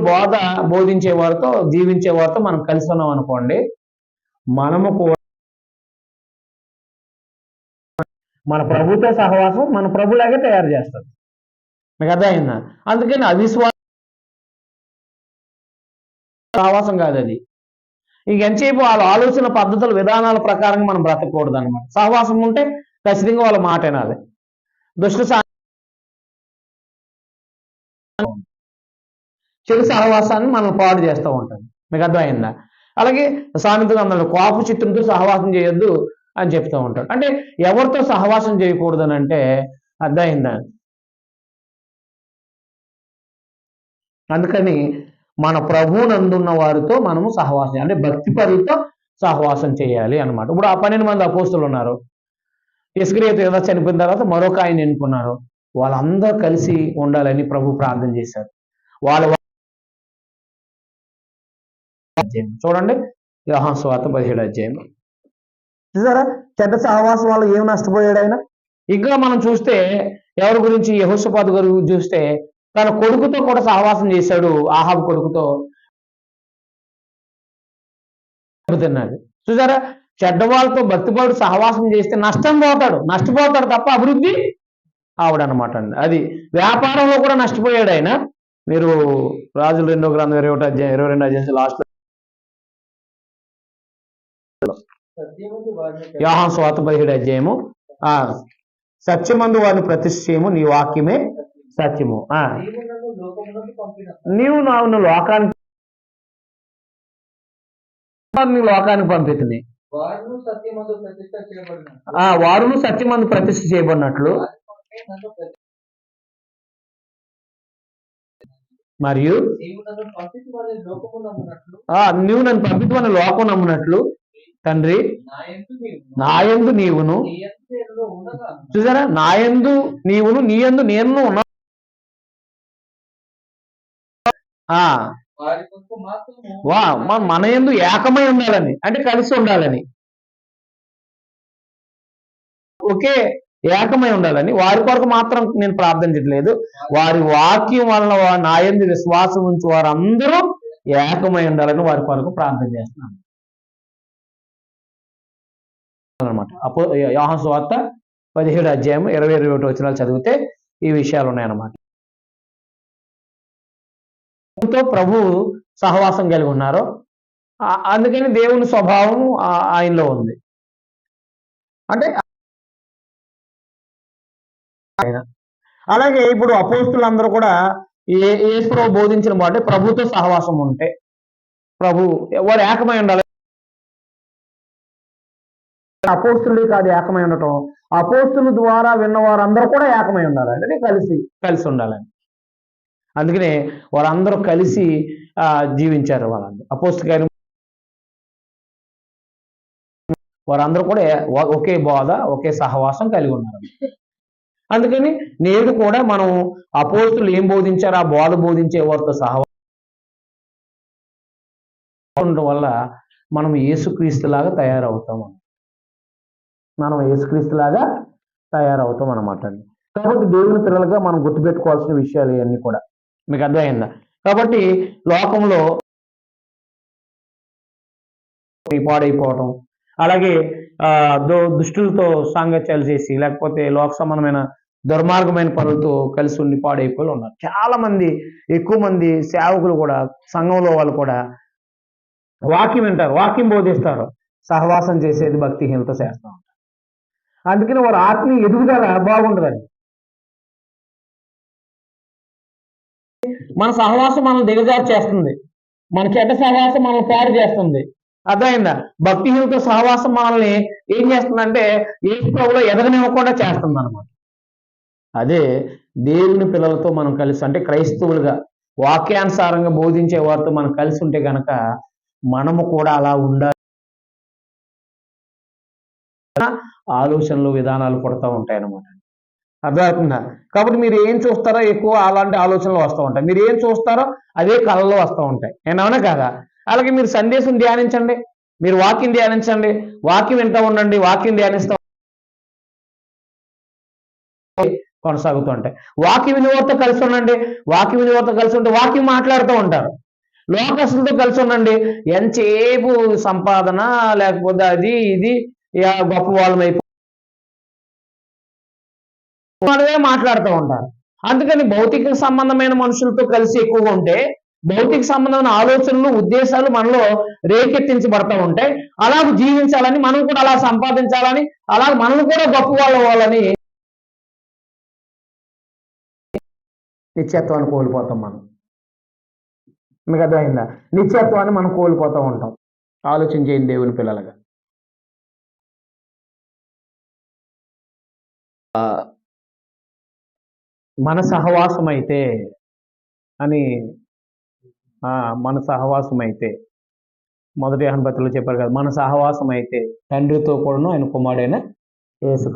బోధించే వారితో జీవించే వారితో మనం కలిసి ఉన్నాం అనుకోండి, మనము కూడా మన ప్రభుతో సహవాసం మన ప్రభులాగే తయారు చేస్తుంది. మీకు అర్థమైందా? అందుకని అవిశ్వాసం సహవాసం కాదు అది. ఇంకెంతసేపు వాళ్ళ ఆలోచన పద్ధతుల విధానాల ప్రకారంగా మనం బ్రతకూడదు అనమాట. సహవాసం ఉంటే ఖచ్చితంగా వాళ్ళ మాట వినాలి. చెడు సహవాసాన్ని మనం పాడు చేస్తూ ఉంటాం. మీకు అర్థమైందా? అలాగే సామెత గ్రంథంలో కోప చిత్రంతో సహవాసం చేయొద్దు అని చెప్తూ ఉంటాడు. అంటే ఎవరితో సహవాసం చేయకూడదు అని అంటే అర్థమైందా? అందుకని మన ప్రభువునందున్న వారితో మనము సహవాసం అంటే భక్తి పరులతో సహవాసం చేయాలి అన్నమాట. ఇప్పుడు ఆ 12 మంది అపోస్తులు ఉన్నారు. ఇస్కరియోతు యూదా చనిపోయిన తర్వాత మరొక ఆయన ఎన్నుకున్నారు. వాళ్ళందరూ కలిసి ఉండాలని ప్రభు ప్రార్థన చేశారు. వాళ్ళ చూడండి, యోహాను సువార్త 17వ అధ్యాయం. చూసారా చెడ్డ సహవాసం వల్ల ఏం నష్టపోయాడు ఆయన. ఇంకా మనం చూస్తే ఎవరి గురించి, యెహోషాపాతు గారి గురించి చూస్తే తన కొడుకుతో కూడా సహవాసం చేశాడు. ఆహాబు కొడుకుతో తిన్నాడు. చూసారా, చెడ్డవాళ్ళతో భక్తిపరుడు సహవాసం చేస్తే నష్టపోతాడు తప్ప అభివృద్ధి ఆవిడనమాట అండి. అది వ్యాపారంలో కూడా నష్టపోయాడు ఆయన. మీరు రాజుల 2వ గ్రంథం 21వ అధ్యాయం 22వ అధ్యాయం లాస్ట్ యోహాను సువార్త 17వ అధ్యాయము. సత్యమందు వారిని ప్రతిష్ఠ చేయము, నీ వాక్యమే సత్యము. నీవు నాను లోకానికి పంపితుంది. వారును సత్యమందు ప్రతిష్ఠ చేయబడినట్లు మరియు నీవు నన్ను పంపితువని లోకం నమ్మునట్లు తండ్రి నాయందు నీవును. చూసారా, నాయందు నీవును నీయందు నేను ఉన్నా. మన యందు ఏకమై ఉండాలని, అంటే కలిసి ఉండాలని, ఒకే ఏకమై ఉండాలని వారి కొరకు మాత్రం నేను ప్రార్థించట్లేదు. వారి వాక్యం వలన నా యందు విశ్వాసం ఉంచి వారందరూ ఏకమై ఉండాలని వారి కొరకు ప్రార్థన చేస్తున్నాను అనమాట. యోహాను సువార్త 17వ అధ్యాయం 20-21 వచనాలు చదివితే ఈ విషయాలు ఉన్నాయన్నమాట. ప్రభు సహవాసం కలిగి ఉన్నారు. అందుకని దేవుని స్వభావం ఆయనలో ఉంది. అంటే అలాగే ఇప్పుడు అపోస్తులందరూ కూడా యేసు బోధించిన మాట ప్రభుతో సహవాసం ఉంటే ప్రభు వారు ఏకమై ఉండాలి. అపోస్తులు కాదు ఏకమై ఉండటం, అపోస్తుల ద్వారా విన్న వారందరూ కూడా ఏకమై ఉండాలి, అంటే కలిసి ఉండాలని. అందుకనే వారందరూ కలిసి జీవించారు. వాళ్ళందరూ అపోస్తులు వారందరూ కూడా ఒకే బోధ, ఒకే సహవాసం కలిగి ఉన్నారు. అందుకని నేడు కూడా మనం అపోస్తులు ఏం బోధించారు, ఆ బోధ బోధించే వారితో సహవాసం ఉండడం వల్ల మనం యేసుక్రీస్తులాగా తయారవుతాం. అన్నమాట. కాబట్టి దేవుని పిల్లలుగా మనం గుర్తుపెట్టుకోవాల్సిన విషయాలు ఇవన్నీ కూడా మీకు అర్థమైందా. కాబట్టి లోకంలో పాడైపోవటం, అలాగే దుష్టులతో సాంగత్యాలు చేసి, లేకపోతే లోక సంబంధమైన దుర్మార్గమైన పనులతో కలిసి ఉండి పాడైపోయి ఉన్నారు చాలా మంది. ఎక్కువ మంది సేవకులు కూడా, సంఘంలో వాళ్ళు కూడా వాక్యం వింటారు, వాక్యం బోధిస్తారు, సహవాసం చేసేది భక్తిహీనత చేస్తూ ఉంటారు. అందుకని వారు ఆత్మీయ ఎదుగుదల బాగుండదండి. మన సహవాసం మనల్ని దిగజారు చేస్తుంది, మన చెడ్డ సహవాసం మనల్ని పాడు చేస్తుంది. అర్థమైందా. భక్తిహీనత సహవాసం మనల్ని ఏం చేస్తుందంటే యేసు ప్రభువులో ఎదగనివ్వకుండా చేస్తుంది అనమాట. అదే దేవుని పిల్లలతో మనం కలిసి, అంటే క్రైస్తవులుగా వాక్యానుసారంగా బోధించే వారితో మనం కలిసి ఉంటే గనక మనము కూడా అలా ఉండాలి. ఆలోచనలు విధానాలు పుడతా ఉంటాయి అన్నమాట. అర్థమవుతుందా. కాబట్టి మీరు ఏం చూస్తారో ఎక్కువ అలాంటి ఆలోచనలు వస్తూ ఉంటాయి, మీరు ఏం చూస్తారో అదే కళలో వస్తూ ఉంటాయి. ఏమన్నా కాదా. అలాగే మీరు సందేశం ధ్యానించండి, మీరు వాక్యం ధ్యానించండి, వాక్యం వింటూ ఉండండి, వాక్యం ధ్యానిస్తూ కొనసాగుతూ ఉంటాయి. వాక్యం వినివారితో కలిసి ఉండండి, వాక్యం వినివారితో కలిసి ఉంటే వాక్యం మాట్లాడుతూ ఉంటారు. లోకస్తులతో కలిసి ఉండండి, ఎంతసేపు సంపాదన, లేకపోతే అది ఇది గొప్ప వాళ్ళమైపు మాట్లాడుతూ ఉంటారు. అందుకని భౌతిక సంబంధమైన మనుషులతో కలిసి ఎక్కువగా ఉంటే భౌతిక సంబంధమైన ఆలోచనలు, ఉద్దేశాలు మనలో రేకెత్తించబడతా ఉంటాయి. అలాగ జీవించాలని, మనం కూడా అలా సంపాదించాలని, అలా మనం కూడా గొప్ప వాళ్ళని నిత్యత్వాన్ని కోల్పోతాం మనం. మీకు అర్థమైందా. నిత్యత్వాన్ని మనం కోల్పోతూ ఉంటాం. ఆలోచన చేయండి దేవుని పిల్లలుగా. మన సహవాసం అయితే అని మన సహవాసం అయితే మొదటి యోహాను పత్రికలో చెప్పారు కదా, మన సహవాసం అయితే తండ్రితో కూడాను ఆయన కుమారుడైన యేసు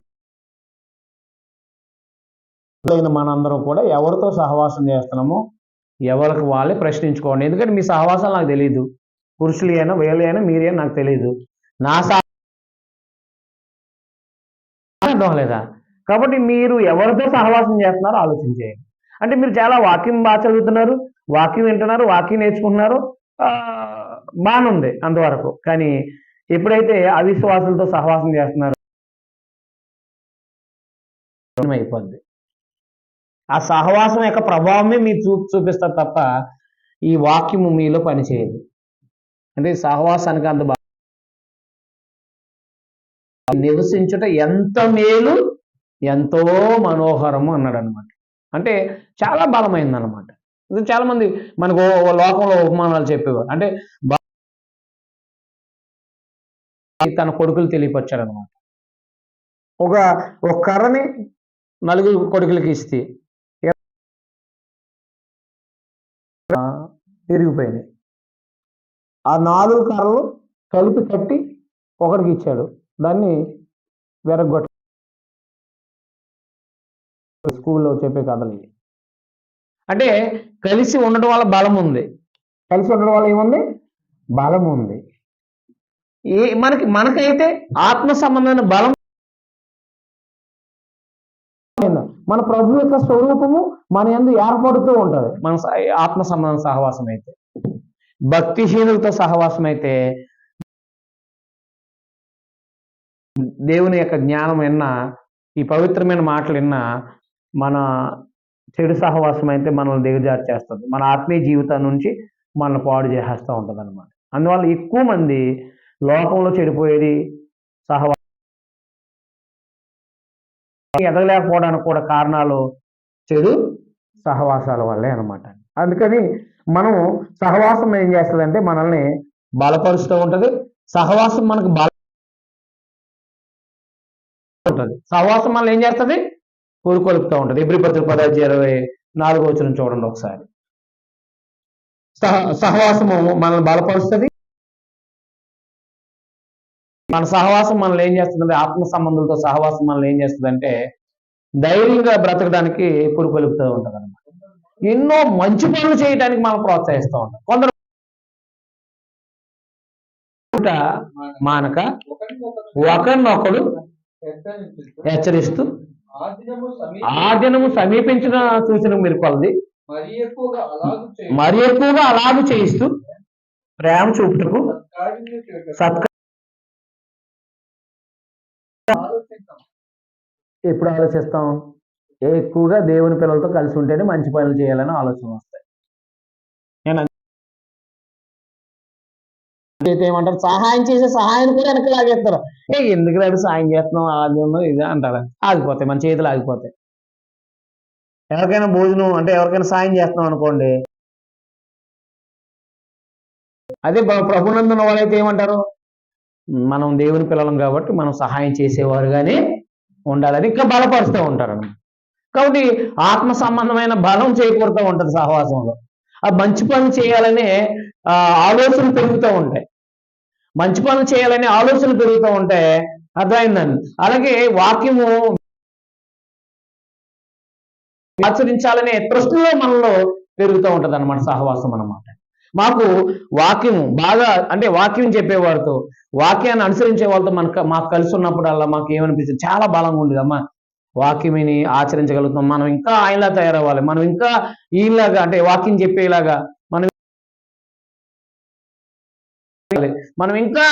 మనందరం కూడా ఎవరితో సహవాసం చేస్తున్నామో ఎవరికి వాళ్ళే ప్రశ్నించుకోండి. ఎందుకంటే మీ సహవాసాలు నాకు తెలియదు, పురుషులు అయినా వీళ్ళు అయినా మీరే నాకు తెలియదు. నా అర్థం లేదా? కాబట్టి మీరు ఎవరితో సహవాసం చేస్తున్నారో ఆలోచించేయండి. అంటే మీరు చాలా వాక్యం బాగా చదువుతున్నారు, వాక్యం వింటున్నారు, వాక్యం నేర్చుకుంటున్నారు, బాగానే ఉంది అంతవరకు. కానీ ఎప్పుడైతే అవిశ్వాసులతో సహవాసం చేస్తున్నారో అయిపోద్ది. ఆ సహవాసం యొక్క ప్రభావమే మీరు చూపిస్తారు తప్ప ఈ వాక్యము మీలో పనిచేయదు. అంటే సహవాసానికి అంత నివసించుట ఎంత మేలు ఎంతో మనోహరము అన్నాడు అనమాట. అంటే చాలా బలమైంది అనమాట. చాలా మంది మనకు లోకంలో ఉపమానాలు చెప్పేవారు. అంటే తన కొడుకులు తెలియపరిచాడు అనమాట. ఒక కర్రని నలుగురు కొడుకులకి ఇస్తే తిరిగిపోయినాయి. ఆ 4 కర్రలు కలిపి కట్టి ఒకరికి ఇచ్చాడు. దాన్ని వెరగొట్ట స్కూల్లో చెప్పే కథలు ఇవి. అంటే కలిసి ఉండడం వల్ల బలం ఉంది. కలిసి ఉండడం వల్ల ఏముంది? బలం ఉంది. మనకైతే ఆత్మ సంబంధమైన బలం, మన ప్రభు యొక్క స్వరూపము మన యందు ఏర్పడుతూ ఉంటుంది. మన ఆత్మ సంబంధం సహవాసం అయితే. భక్తిహీనులతో సహవాసం అయితే దేవుని యొక్క జ్ఞానం విన్నా, ఈ పవిత్రమైన మాటలు విన్నా, మన చెడు సహవాసం అయితే మనల్ని దిగజారు చేస్తుంది. మన ఆత్మీయ జీవితం నుంచి మనల్ని పాడు చేసేస్తూ ఉంటుంది అనమాట. అందువల్ల ఎక్కువ మంది లోకంలో చెడిపోయేది సహవాసం ఎదగలేకపోవడానికి కూడా కారణాలు చెడు సహవాసాల వల్లే అనమాట. అందుకని మనం సహవాసం ఏం చేస్తుందంటే మనల్ని బలపరుస్తూ ఉంటుంది. సహవాసం మనకు ఉంటుంది. సహవాసం మనల్ని ఏం చేస్తుంది? కోరుకొలుపుతూ ఉంటుంది. ఎబ్రీ పత్రిక 10:24 చూడండి ఒకసారి. సహవాసము మనల్ని బలపరుస్తుంది. మన సహవాసం మనల్ని ఏం చేస్తుందంటే, ఆత్మ సంబంధులతో సహవాసం మనల్ని ఏం చేస్తుందంటే ధైర్యంగా బ్రతకడానికి పురుకొలుపుతూ ఉంటుంది అనమాట. ఎన్నో మంచి పనులు చేయడానికి మనం ప్రోత్సహిస్తూ ఉంటాం. కొందరు మానక ఒకరినొకడు హెచ్చరిస్తూ ఆ దినము సమీపించిన సూచన మీరు కొలది మరి ఎక్కువగా అలాగూ చేయిస్తూ ప్రేమ చూపుటకు ఎప్పుడు ఆలోచిస్తాం? ఎక్కువగా దేవుని పిల్లలతో కలిసి ఉంటేనే మంచి పనులు చేయాలని ఆలోచన వస్తాయి. నేను ఏమంటారు, సహాయం చేసే సహాయం కూడా వెనక్కి లాగేస్తారు. ఎందుకు లేదు సాయం చేస్తున్నాం అది ఇది అంటారు. ఆగిపోతాయి, మన చేతులు ఆగిపోతాయి. ఎవరికైనా భోజనం అంటే ఎవరికైనా సాయం చేస్తున్నాం అనుకోండి, అదే ప్రభునందున్న వాళ్ళైతే ఏమంటారు, మనం దేవుని పిల్లలం కాబట్టి మనం సహాయం చేసేవారుగానే ఉండాలని ఇంకా బలపరుస్తూ ఉంటారు అన్నమాట. కాబట్టి ఆత్మ సంబంధమైన బలం చేకూరుతూ ఉంటుంది సహవాసంలో. ఆ మంచి పనులు చేయాలనే ఆలోచనలు పెరుగుతూ ఉంటాయి. మంచి పనులు చేయాలనే ఆలోచనలు పెరుగుతూ ఉంటే అర్థమైందండి. అలాగే వాక్యము ఆచరించాలనే ప్రశ్నలో మనలో పెరుగుతూ ఉంటుంది అన్నమాట సహవాసం అన్నమాట. మాకు వాక్యం బాగా అంటే వాక్యం చెప్పేవారితో, వాక్యాన్ని అనుసరించే వాళ్ళతో మాకు కలిసి ఉన్నప్పుడల్లా మాకు ఏమనిపిస్తుంది, చాలా బలంగా ఉండేది. అమ్మా వాక్యమిని ఆచరించగలుగుతాం, మనం ఇంకా ఆయనలా తయారవ్వాలి, మనం ఇంకా ఈలాగా అంటే వాక్యం చెప్పేలాగా మనం ఇంకా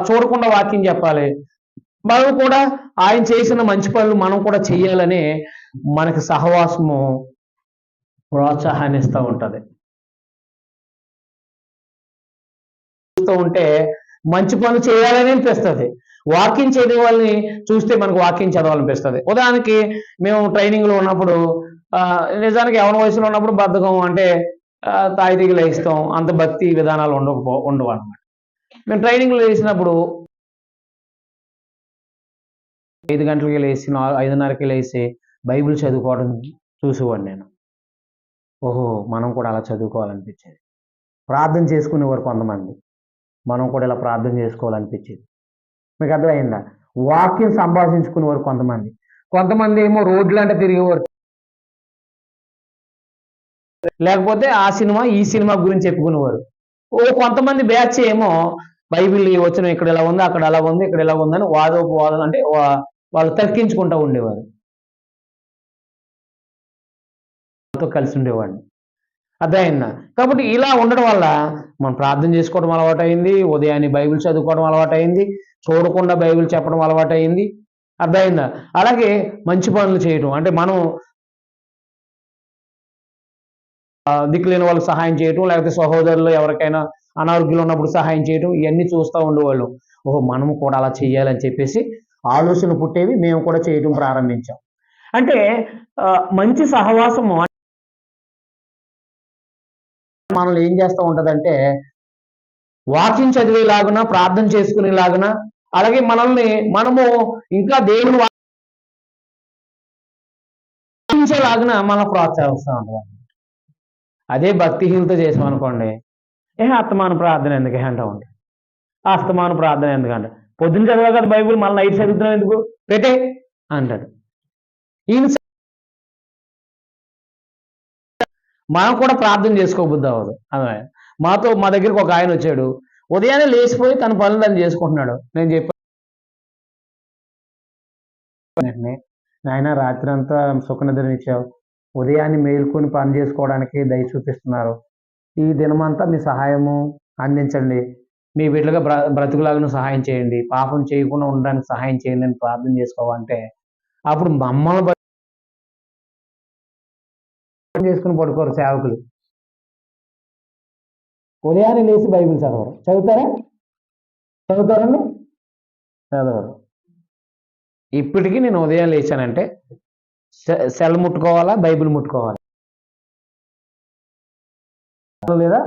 చూడకుండా వాక్యం చెప్పాలి, మనం కూడా ఆయన చేసిన మంచి పనులు మనం కూడా చెయ్యాలని మనకి సహవాసము ప్రోత్సాహాన్ని ఇస్తూ ఉంటుంది. ఉంటే మంచి పనులు చేయాలని అనిపిస్తుంది. వాక్యం చదివే వాళ్ళని చూస్తే మనకు వాక్యం చదవాలనిపిస్తుంది. ఉదాహరణకి మేము ట్రైనింగ్లో ఉన్నప్పుడు నిజానికి యవన వయసులో ఉన్నప్పుడు బద్ధకం అంటే తాయితీగా లేస్తాం, అంత భక్తి విధానాలు ఉండవు అన్నమాట. మేము ట్రైనింగ్లో వేసినప్పుడు 5 గంటలకి లేచి 5:30కి లేచి బైబిల్ చదువుకోవడం చూసేవాడిని నేను. ఓహో, మనం కూడా అలా చదువుకోవాలనిపించేది. ప్రార్థన చేసుకునేవారు కొంతమంది. మనం కూడా ఇలా ప్రార్థన చేసుకోవాలనిపించేది. మీకు అర్థమైందా? వాక్యం సంభాషించుకునేవారు కొంతమంది. కొంతమంది ఏమో రోడ్లంటే తిరిగేవారు, లేకపోతే ఆ సినిమా ఈ సినిమా గురించి చెప్పుకునేవారు. కొంతమంది బ్యాచ్ ఏమో బైబిల్ ఈ వచనం ఇక్కడ ఇలా ఉంది, అక్కడ అలా ఉంది, ఇక్కడ ఇలా ఉందని వాదోపవాదం అంటే వాళ్ళు తర్కించుకుంటూ ఉండేవారు. కలిసి ఉండేవాడిని. అర్థమైందా? కాబట్టి ఇలా ఉండడం వల్ల మనం ప్రార్థన చేసుకోవడం అలవాటైంది, ఉదయాన్నే బైబిల్ చదువుకోవడం అలవాటైంది, చూడకుండా బైబిల్ చెప్పడం అలవాటైంది. అర్థమైందా? అలాగే మంచి పనులు చేయడం అంటే మనం దిక్కులేని వాళ్ళకి సహాయం చేయటం, లేకపోతే సహోదరులు ఎవరికైనా అనారోగ్యంలో ఉన్నప్పుడు సహాయం చేయటం, ఇవన్నీ చూస్తూ ఉండేవాళ్ళు. ఓహో, మనము కూడా అలా చేయాలని చెప్పేసి ఆలోచన పుట్టేవి. మేము కూడా చేయటం ప్రారంభించాం. అంటే మంచి సహవాసము మనల్ని ఏం చేస్తూ ఉంటుందంటే వాక్యం చదివేలాగున, ప్రార్థన చేసుకునేలాగున, అలాగే మనము ఇంకా దేవుని వాక్యించేలాగున మనం ప్రోత్సహిస్తూ ఉంటాం. అదే భక్తిహీనత చేసామనుకోండి, అస్తమాన ప్రార్థన ఎందుకు అంటూ ఉంటాం. అస్తమాన ప్రార్థన ఎందుకంటే పొద్దున్న చదివా కదా బైబిల్, మళ్ళీ నైట్ చదువుతున్నాం ఎందుకు, పెట్టే అంటాడు. ఈయన మనం కూడా ప్రార్థన చేసుకోబుద్ది అవ్వదు. మా దగ్గరికి ఒక ఆయన వచ్చాడు, ఉదయాన్నే లేచిపోయి తన పనులు తను చేసుకుంటున్నాడు. నేను చెప్పాను, నాయన రాత్రి అంతా సుఖనిద్రనిచ్చావు, ఉదయాన్నే మేలుకొని పని చేసుకోవడానికి దయ చూపిస్తున్నారు, ఈ దినమంతా మీ సహాయము అందించండి, మీ బిడ్డలుగా బ్రతుకులాగా సహాయం చేయండి, పాపం చేయకుండా ఉండడానికి సహాయం చేయండి అని ప్రార్థన చేసుకోవాలంటే అప్పుడు మమ్మల్ని చేసుకుని పడుకోరు సేవకులు. ఉదయాన్నే లేచి బైబిల్ చదవరు. చదువుతారండి? చదవరు. ఇప్పటికీ నేను ఉదయం లేచానంటే సెల్ ముట్టుకోవాలా, బైబిల్ ముట్టుకోవాలి లేదా,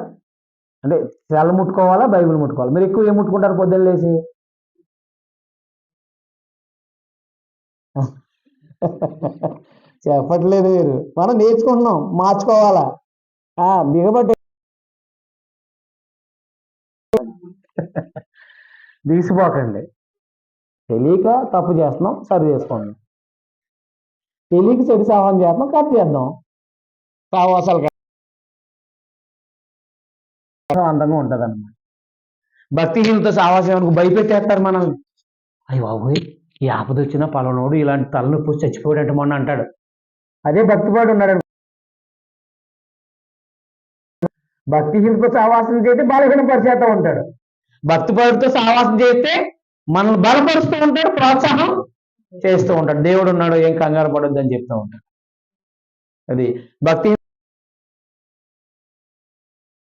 అంటే సెల్ ముట్టుకోవాలా, బైబిల్ ముట్టుకోవాలి. మీరు ఎక్కువ ఏం ముట్టుకుంటారు పొద్దున్న లేచి? చెప్పట్లేదు మీరు, మనం నేర్చుకుంటున్నాం, మార్చుకోవాలా. దిగబట్టి తీసిపోకండి. తెలియక తప్పు చేస్తున్నాం, సరి చేసుకోండి. తెలియక చెడు సాహసం చేస్తున్నాం, కట్ చేద్దాం. సావాసాలు అందంగా ఉంటుంది అన్నమాట. భక్తిహీనత సావాసం భయపెట్టేస్తారు మనల్ని. అయ్యి బాబోయ్, ఈ ఆపద వచ్చినా పలానోడు ఇలాంటి తలనొప్పి వచ్చి చచ్చిపోయాడంట మొన్న అంటాడు. అదే భక్తిపాడు ఉన్నాడు. భక్తిహీనతో సావాసం చేస్తే బలహీన పరిచేస్తూ ఉంటాడు. భక్తిపాడుతో సావాసం చేస్తే మనల్ని బలపరుస్తూ ఉంటాడు, ప్రోత్సాహం చేస్తూ ఉంటాడు. దేవుడు ఉన్నాడు, ఏం కంగారు పడొద్దు అని చెప్తూ ఉంటాడు. అది భక్తి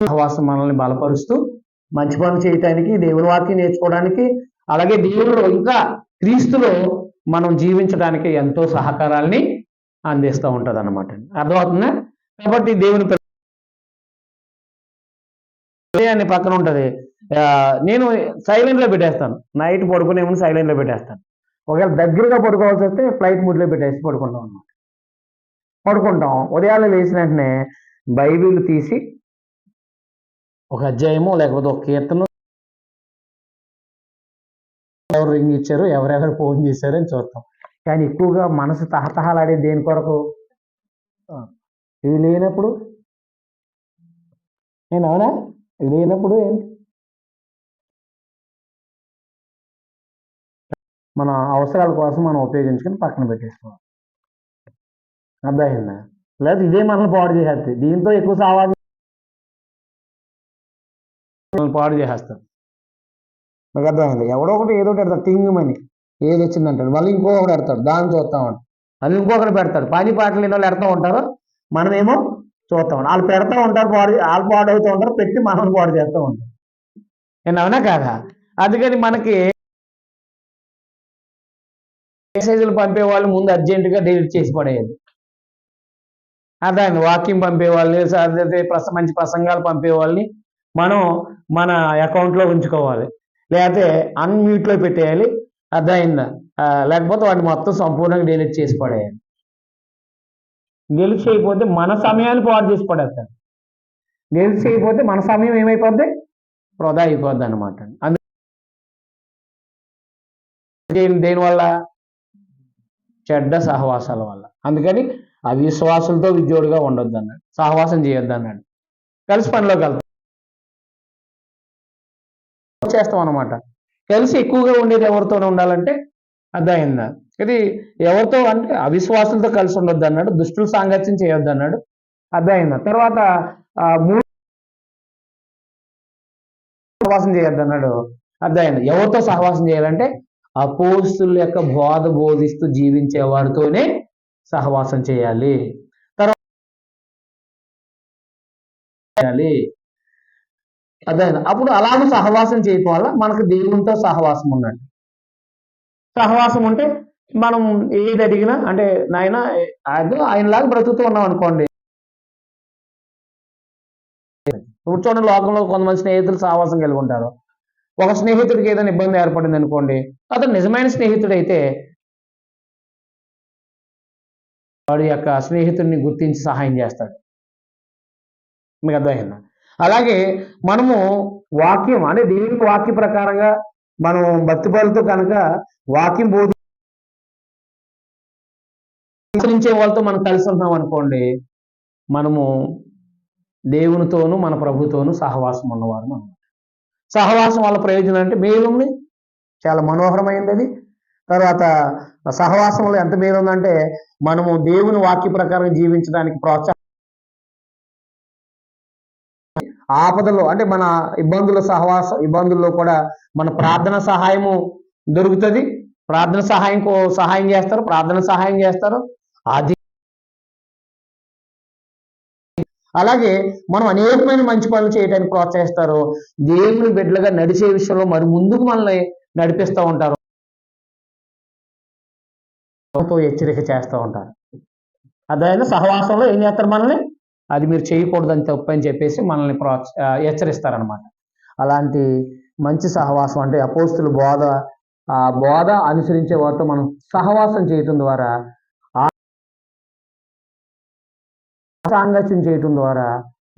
సహవాసం మనల్ని బలపరుస్తూ మంచి పనులు చేయటానికి, దేవుని వాక్యం నేర్చుకోవడానికి, అలాగే దేవుడు ఇంకా క్రీస్తులో మనం జీవించడానికి ఎంతో సహకారాన్ని అందిస్తూ ఉంటుంది అన్నమాట. అర్థమవుతుందా? కాబట్టి దేవుని హృదయాన్ని పక్కన ఉంటుంది. నేను సైలెంట్లో పెట్టేస్తాను, నైట్ పడుకునే ముందు సైలెంట్లో పెట్టేస్తాను. ఒకవేళ దగ్గరగా పడుకోవాల్సి వస్తే ఫ్లైట్ మూడ్లో పెట్టేసి పడుకుంటాం అన్నమాట. పడుకుంటాం. ఉదయాన్నే లేచిన వెంటనే బైబిల్ తీసి ఒక అధ్యాయమో లేకపోతే ఒక కీర్తన, ఎవరు రింగ్ ఇచ్చారు, ఎవరెవరు ఫోన్ చేశారు అని చూస్తాం. కానీ ఎక్కువగా మనసు తహతహలాడే దేని కొరకు? ఇది లేనప్పుడు నేను అవునా, ఇది లేనప్పుడు మన అవసరాల కోసం మనం ఉపయోగించుకొని పక్కన పెట్టేసుకోవాలి. అర్థమైందా? లేదా ఇదే మనల్ని పాడు చేసేస్తుంది. దీంతో ఎక్కువ సావాసం పాడు చేసేస్తాం. నాకు అర్థమైంది. ఎవడో ఒకటి ఏదో ఒకటి పెడతాడు, టింగుమని ఏది వచ్చిందంటాడు, మళ్ళీ ఇంకొకటి పెడతాడు, దాన్ని చూస్తూ ఉంటాడు, మళ్ళీ ఇంకొకటి పెడతాడు. పని పాటలు ఏదో పెడతా ఉంటారు, మనమేమో చూస్తూ ఉంటాం. వాళ్ళు పెడతా ఉంటారు, వాళ్ళు పాడవుతూ ఉంటారు, పెట్టి మనం పాడు చేస్తూ ఉంటాం. నేను అవునా కాదా? అందుకని మనకి మెసేజ్లు పంపేవాళ్ళు ముందు అర్జెంటుగా డిలీట్ చేసి పడేయాలి. అర్థమైంది. వాక్యం పంపేవాళ్ళని, మంచి ప్రసంగాలు పంపేవాళ్ళని మనం మన అకౌంట్లో ఉంచుకోవాలి, లేకపోతే అన్మ్యూట్లో పెట్టేయాలి. అర్థమైందా? లేకపోతే వాటిని మొత్తం సంపూర్ణంగా డిలీట్ చేసి పడేయాలి. డిలీట్ చేయకపోతే మన సమయాన్ని పాడు చేసి పడేస్తాడు. గెలిచి అయిపోతే మన సమయం ఏమైపోద్ది, వృధా అయిపోద్ది అనమాట. దేనివల్ల, చెడ్డ సహవాసాల వల్ల. అందుకని అవిశ్వాసులతో విద్యోడుగా ఉండొద్దు అన్నాడు, సహవాసం చేయొద్దు అన్నాడు. కలిసి పనిలోకి వెళ్తాం చేస్తాం అనమాట. కలిసి ఎక్కువగా ఉండేది ఎవరితో ఉండాలంటే అర్థమైందా, ఇది ఎవరితో అంటే అవిశ్వాసులతో కలిసి ఉండొద్దు అన్నాడు, దుష్టుల సాంగత్యం చేయొద్దు అన్నాడు. అర్థమైందా. తర్వాత సహవాసం చేయొద్దు అన్నాడు. అర్థమైంది. ఎవరితో సహవాసం చేయాలంటే అపోస్తుల యొక్క బోధ బోధిస్తూ జీవించే వారితోనే సహవాసం చేయాలి. తర్వాత అర్థమైంది. అప్పుడు అలాగే సహవాసం చేయటం వల్ల మనకు దేవునితో సహవాసం ఉన్నట్టు. సహవాసం ఉంటే మనం ఏది అడిగినా అంటే నాయన ఆయనలాగా బ్రతుకుతూ ఉన్నాం అనుకోండి. ఇప్పుడు చూడండి, లోకంలో కొంతమంది స్నేహితులు సహవాసం కలిగి ఉంటారు. ఒక స్నేహితుడికి ఏదైనా ఇబ్బంది ఏర్పడింది అనుకోండి, అతను నిజమైన స్నేహితుడైతే వాడి యొక్క స్నేహితుడిని గుర్తించి సహాయం చేస్తాడు. మీకు అర్థమైందా. అలాగే మనము వాక్యం అంటే దేవుని వాక్య ప్రకారంగా మనం భక్తిపరులతో కనుక వాక్యం బోధించే వాళ్ళతో మనం కలిసి ఉన్నాం అనుకోండి, మనము దేవునితోనూ మన ప్రభుతోనూ సహవాసం ఉన్నవారు మనం. సహవాసం వల్ల ప్రయోజనం అంటే మేలుంది, చాలా మనోహరమైంది అది. తర్వాత సహవాసంలో ఎంత మేలు ఉందంటే మనము దేవుని వాక్య ప్రకారం జీవించడానికి ప్రోత్సాహం, ఆపదలో అంటే మన ఇబ్బందుల్లో కూడా మన ప్రార్థన సహాయము దొరుకుతుంది. ప్రార్థన సహాయం చేస్తారు, ప్రార్థన సహాయం చేస్తారు. అది అలాగే మనం అనేకమైన మంచి పనులు చేయడానికి ప్రోత్సహిస్తారు. దేవుని బిడ్డలుగా నడిచే విషయంలో మరి ముందుకు మనల్ని నడిపిస్తూ ఉంటారు, హెచ్చరిక చేస్తూ ఉంటారు. అదైనా సహవాసంలో ఏం చేస్తారు మనల్ని, అది మీరు చేయకూడదని తప్పు అని చెప్పేసి మనల్ని హెచ్చరిస్తారనమాట. అలాంటి మంచి సహవాసం అంటే అపోస్తుల బోధ అనుసరించే వారితో మనం సహవాసం చేయటం ద్వారా, సాంగత్యం చేయటం ద్వారా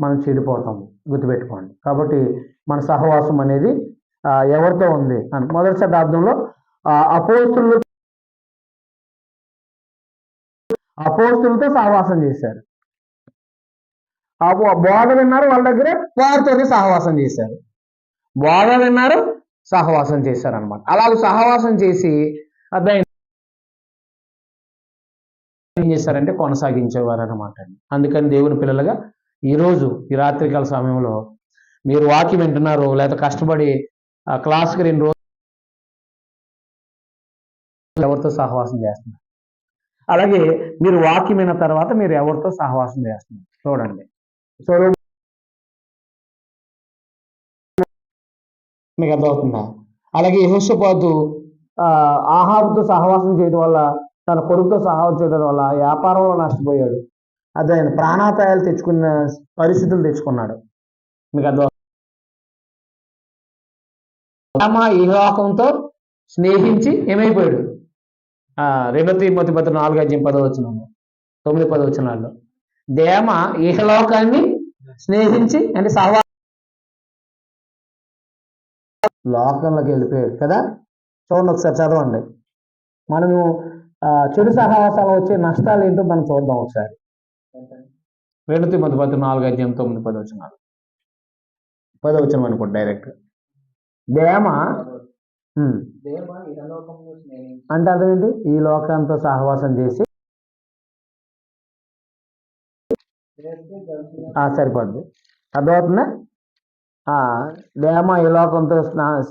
మనం చెడిపోతాం, గుర్తుపెట్టుకోండి. కాబట్టి మన సహవాసం అనేది ఎవరితో ఉంది అని మొదటి శతాబ్దంలో అపోస్తులతో సహవాసం చేశారు. బోధ విన్నారు, వాళ్ళ దగ్గర వారితోనే సహవాసం చేశారు. బోధ విన్నారు, సహవాసం చేశారు అనమాట. అలాగే సహవాసం చేసి అర్థం ఏం చేశారంటే కొనసాగించేవారు అనమాట. అందుకని దేవుని పిల్లలుగా ఈరోజు ఈ రాత్రికాల సమయంలో మీరు వాక్యం వింటున్నారు, లేదా కష్టపడి క్లాస్కి 2 రోజులు ఎవరితో సహవాసం చేస్తున్నారు. అలాగే మీరు వాక్యం విన్న తర్వాత మీరు ఎవరితో సహవాసం చేస్తున్నారు చూడండి. సో మీకు అర్థమవుతుందా. అలాగే యెహోషాపాతు ఆహాబుతో సహవాసం చేయడం వల్ల, తన కొడుకుతో సహవాసం చేయడం వల్ల వ్యాపారంలో నష్టపోయాడు. అదే ఆయన ప్రాణాపాయాలు తెచ్చుకున్న పరిస్థితులు తెచ్చుకున్నాడు. మీకు అర్థం. ఈ లోకంతో స్నేహించి ఏమైపోయాడు, 2 తిమోతి 4:10 9-10 దేమ ఇహలోకాన్ని స్నేహించి అంటే సహవాసం లోకంలోకి వెళ్ళిపోయాడు కదా. చూడండి ఒకసారి చదవండి. మనము చెడు సహవాసాలు వచ్చే నష్టాలు ఏంటో మనం చూద్దాం ఒకసారి. 2 తిమోతి 4:9-10 10 అనుకోండి డైరెక్ట్. దేమ అంటే అదేంటి, ఈ లోకంతో సహవాసం చేసి సరిపోద్ది. అర్థమవుతుందా. దేమ ఈ లోకంతో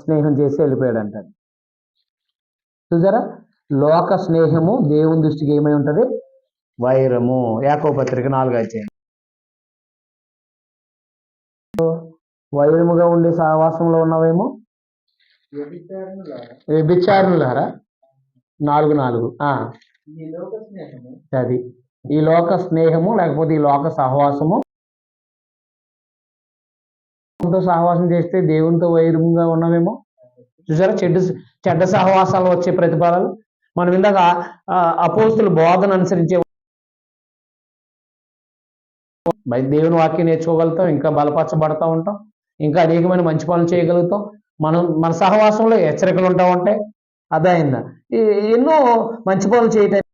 స్నేహం చేసి వెళ్ళిపోయాడు అంటారు. చూసారా, లోక స్నేహము దేవుని దృష్టికి ఏమై ఉంటుంది, వైరము. యాకోబు పత్రిక 4:5 వైరముగా ఉండే సహవాసంలో ఉన్నవేమో వ్యభిచారులారా 4:4 అది ఈ లోక స్నేహము లేకపోతే ఈ లోక సహవాసము. సహవాసం చేస్తే దేవునితో వైరంగా ఉన్నవేమో. చూసారా, చెడ్డ సహవాసాలు వచ్చే ప్రతిఫలాలు. మనం ఇందాక అపోస్తుల బోధన అనుసరించే దేవుని వాక్యం నేర్చుకోగలుగుతాం, ఇంకా బలపరచబడతా ఉంటాం, ఇంకా అనేకమైన మంచి పనులు చేయగలుగుతాం. మన సహవాసంలో హెచ్చరికలు ఉంటా ఉంటాయి. అదైందా ఎన్నో మంచి పనులు చేయటం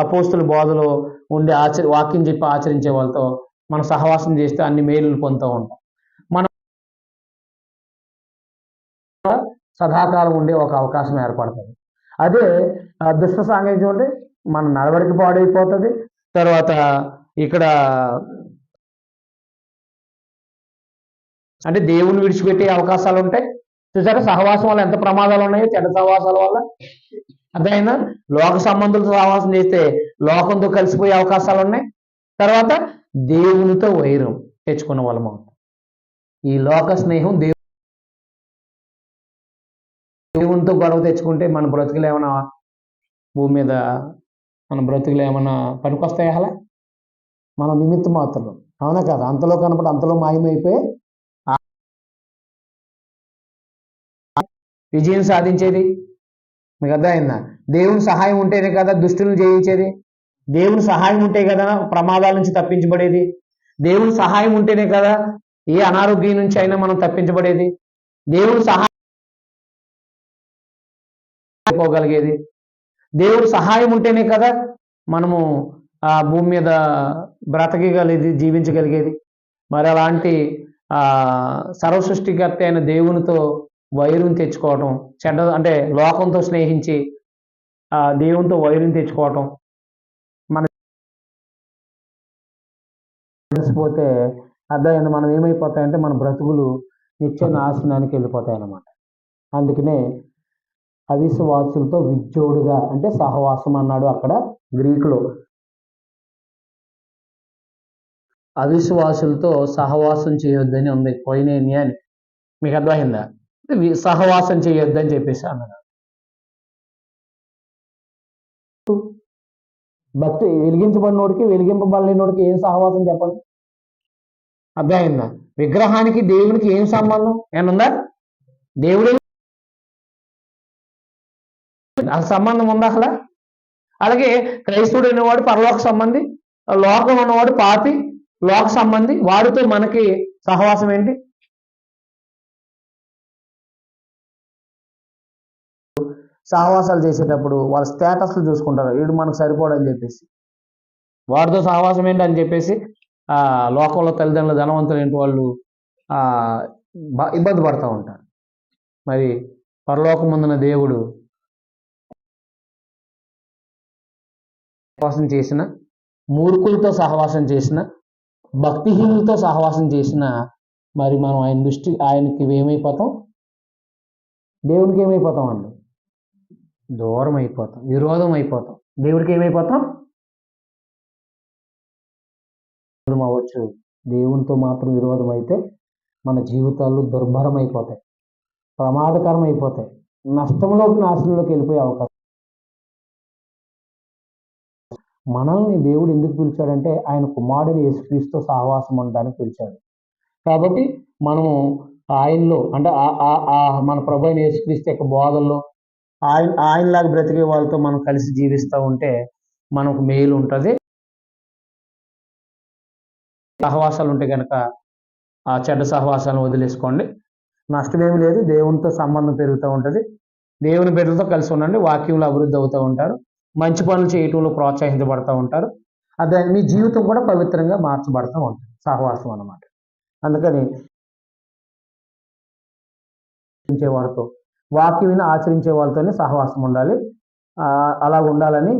అపోస్తుల బోధలో ఉండి వాక్యం చెప్పి ఆచరించే వాళ్ళతో మనం సహవాసం చేస్తే అన్ని మేలులు పొందుతూ ఉంటాం. మనం సదాకాలం ఉండే ఒక అవకాశం ఏర్పడుతుంది. అదే దుష్ట సాంగత్యం అంటే మన నడవడికి పాడైపోతుంది. తర్వాత ఇక్కడ అంటే దేవుని విడిచిపెట్టే అవకాశాలు ఉంటాయి. చూసారా సహవాసం వల్ల ఎంత ప్రమాదాలు ఉన్నాయో, చెడ్డ సహవాసాల వల్ల. అదైనా లోక సంబంధులతో సహవాసం చేస్తే లోకంతో కలిసిపోయే అవకాశాలు ఉన్నాయి. తర్వాత దేవునితో వైరం తెచ్చుకున్న వాళ్ళం అవుతాం. ఈ లోక స్నేహం దేవునితో గొడవ తెచ్చుకుంటే మన బ్రతుకులు ఏమైనా భూమి మీద మన బ్రతుకులు ఏమైనా పనికొస్తాయి అలా మన నిమిత్త మాత్రం అవునా కదా. అంతలో కనపడి అంతలో మాయమైపోయి విజయం సాధించేది. మీకు అర్థమైందా? దేవుని సహాయం ఉంటేనే కదా దుష్టులను జయించేది. దేవుని సహాయం ఉంటే కదా ప్రమాదాల నుంచి తప్పించబడేది. దేవుని సహాయం ఉంటేనే కదా ఏ అనారోగ్యం నుంచి అయినా మనం తప్పించబడేది. దేవుని సహాయం పోగలిగేది. దేవుని సహాయం ఉంటేనే కదా మనము ఆ భూమి మీద బ్రతకగలిగేది, జీవించగలిగేది. మరి అలాంటి సర్వసృష్టికర్త అయిన దేవునితో వైరం తెచ్చుకోవటం, చెడ్డ అంటే లోకంతో స్నేహించి దేవునితో వైరం తెచ్చుకోవటం మన తెలిసిపోతే అర్థమైంది. మనం ఏమైపోతాయంటే మన బ్రతుకులు నిత్య నాశనానికి వెళ్ళిపోతాయి అన్నమాట. అందుకనే అవిశ్వాసులతో విజ్జోడుగా అంటే సహవాసం అన్నాడు అక్కడ గ్రీకులో. అవిశ్వాసులతో సహవాసం చేయొద్దని ఉంది పోయినేని అని. మీకు అర్థమైందా? సహవాసం చేయొద్దని చెప్పేసి అన్నాడు. భక్తి వెలిగించబడినోడికి వెలిగింపబడలేనోడికి ఏం సహవాసం చెప్పండి? అర్థమైందా? విగ్రహానికి దేవునికి ఏం సంబంధం ఏమన్నా? దేవుడు ఆ సంబంధం ఉందా అసలు? అలాగే క్రైస్తవుడు అనేవాడు పరలోక సంబంధి, లోకం ఉన్నవాడు పాపి, లోక సంబంధి. వాడితో మనకి సహవాసం ఏంటి? సహవాసాలు చేసేటప్పుడు వాళ్ళ స్టేటస్లు చూసుకుంటారు. వీడు మనకు సరిపోడని చెప్పేసి వాడితో సహవాసం ఏంటి అని చెప్పేసి లోకంలో తల్లిదండ్రులు ధనవంతులు ఏంటి వాళ్ళు ఇబ్బంది పడుతూ ఉంటారు. మరి పరలోకం ముందున దేవుడు సహవాసం చేసిన, మూర్ఖులతో సహవాసం చేసిన, భక్తిహీనులతో సహవాసం చేసిన మరి మనం ఆయనకి ఏమైపోతాం? దేవుడికి ఏమైపోతాం అండి? దూరం అయిపోతాం, విరోధం అయిపోతాం. దేవుడికి ఏమైపోతాం? అవ్వచ్చు. దేవునితో మాత్రం విరోధం అయితే మన జీవితాలు దుర్భరం అయిపోతాయి, ప్రమాదకరం అయిపోతాయి, నష్టంలోకి నాశనంలోకి వెళ్ళిపోయే అవకాశం. మనల్ని దేవుడు ఎందుకు పిలిచాడంటే ఆయన కుమారుడిని యేసుక్రీస్తు సహవాసం ఉండడానికి పిలిచాడు. కాబట్టి మనము ఆయనలో అంటే మన ప్రభు అయిన యేసుక్రీస్తు యొక్క బోధల్లో ఆయనలాగా బ్రతికే వాళ్ళతో మనం కలిసి జీవిస్తూ ఉంటే మనకు మేలు ఉంటుంది. సహవాసాలు ఉంటే కనుక ఆ చెడ్డ సహవాసాలను వదిలేసుకోండి, నష్టమేమి లేదు. దేవునితో సంబంధం పెరుగుతూ ఉంటుంది. దేవుని బిడ్డలతో కలిసి ఉండండి, వాక్యంలో అభివృద్ధి అవుతూ ఉంటారు, మంచి పనులు చేయటంలో ప్రోత్సహించబడుతూ ఉంటారు. అదే మీ జీవితం కూడా పవిత్రంగా మార్చబడుతూ ఉంటుంది సహవాసం అన్నమాట. అందుకని వారితో వాక్యం ఆచరించే వాళ్ళతోనే సహవాసం ఉండాలి. అలా ఉండాలని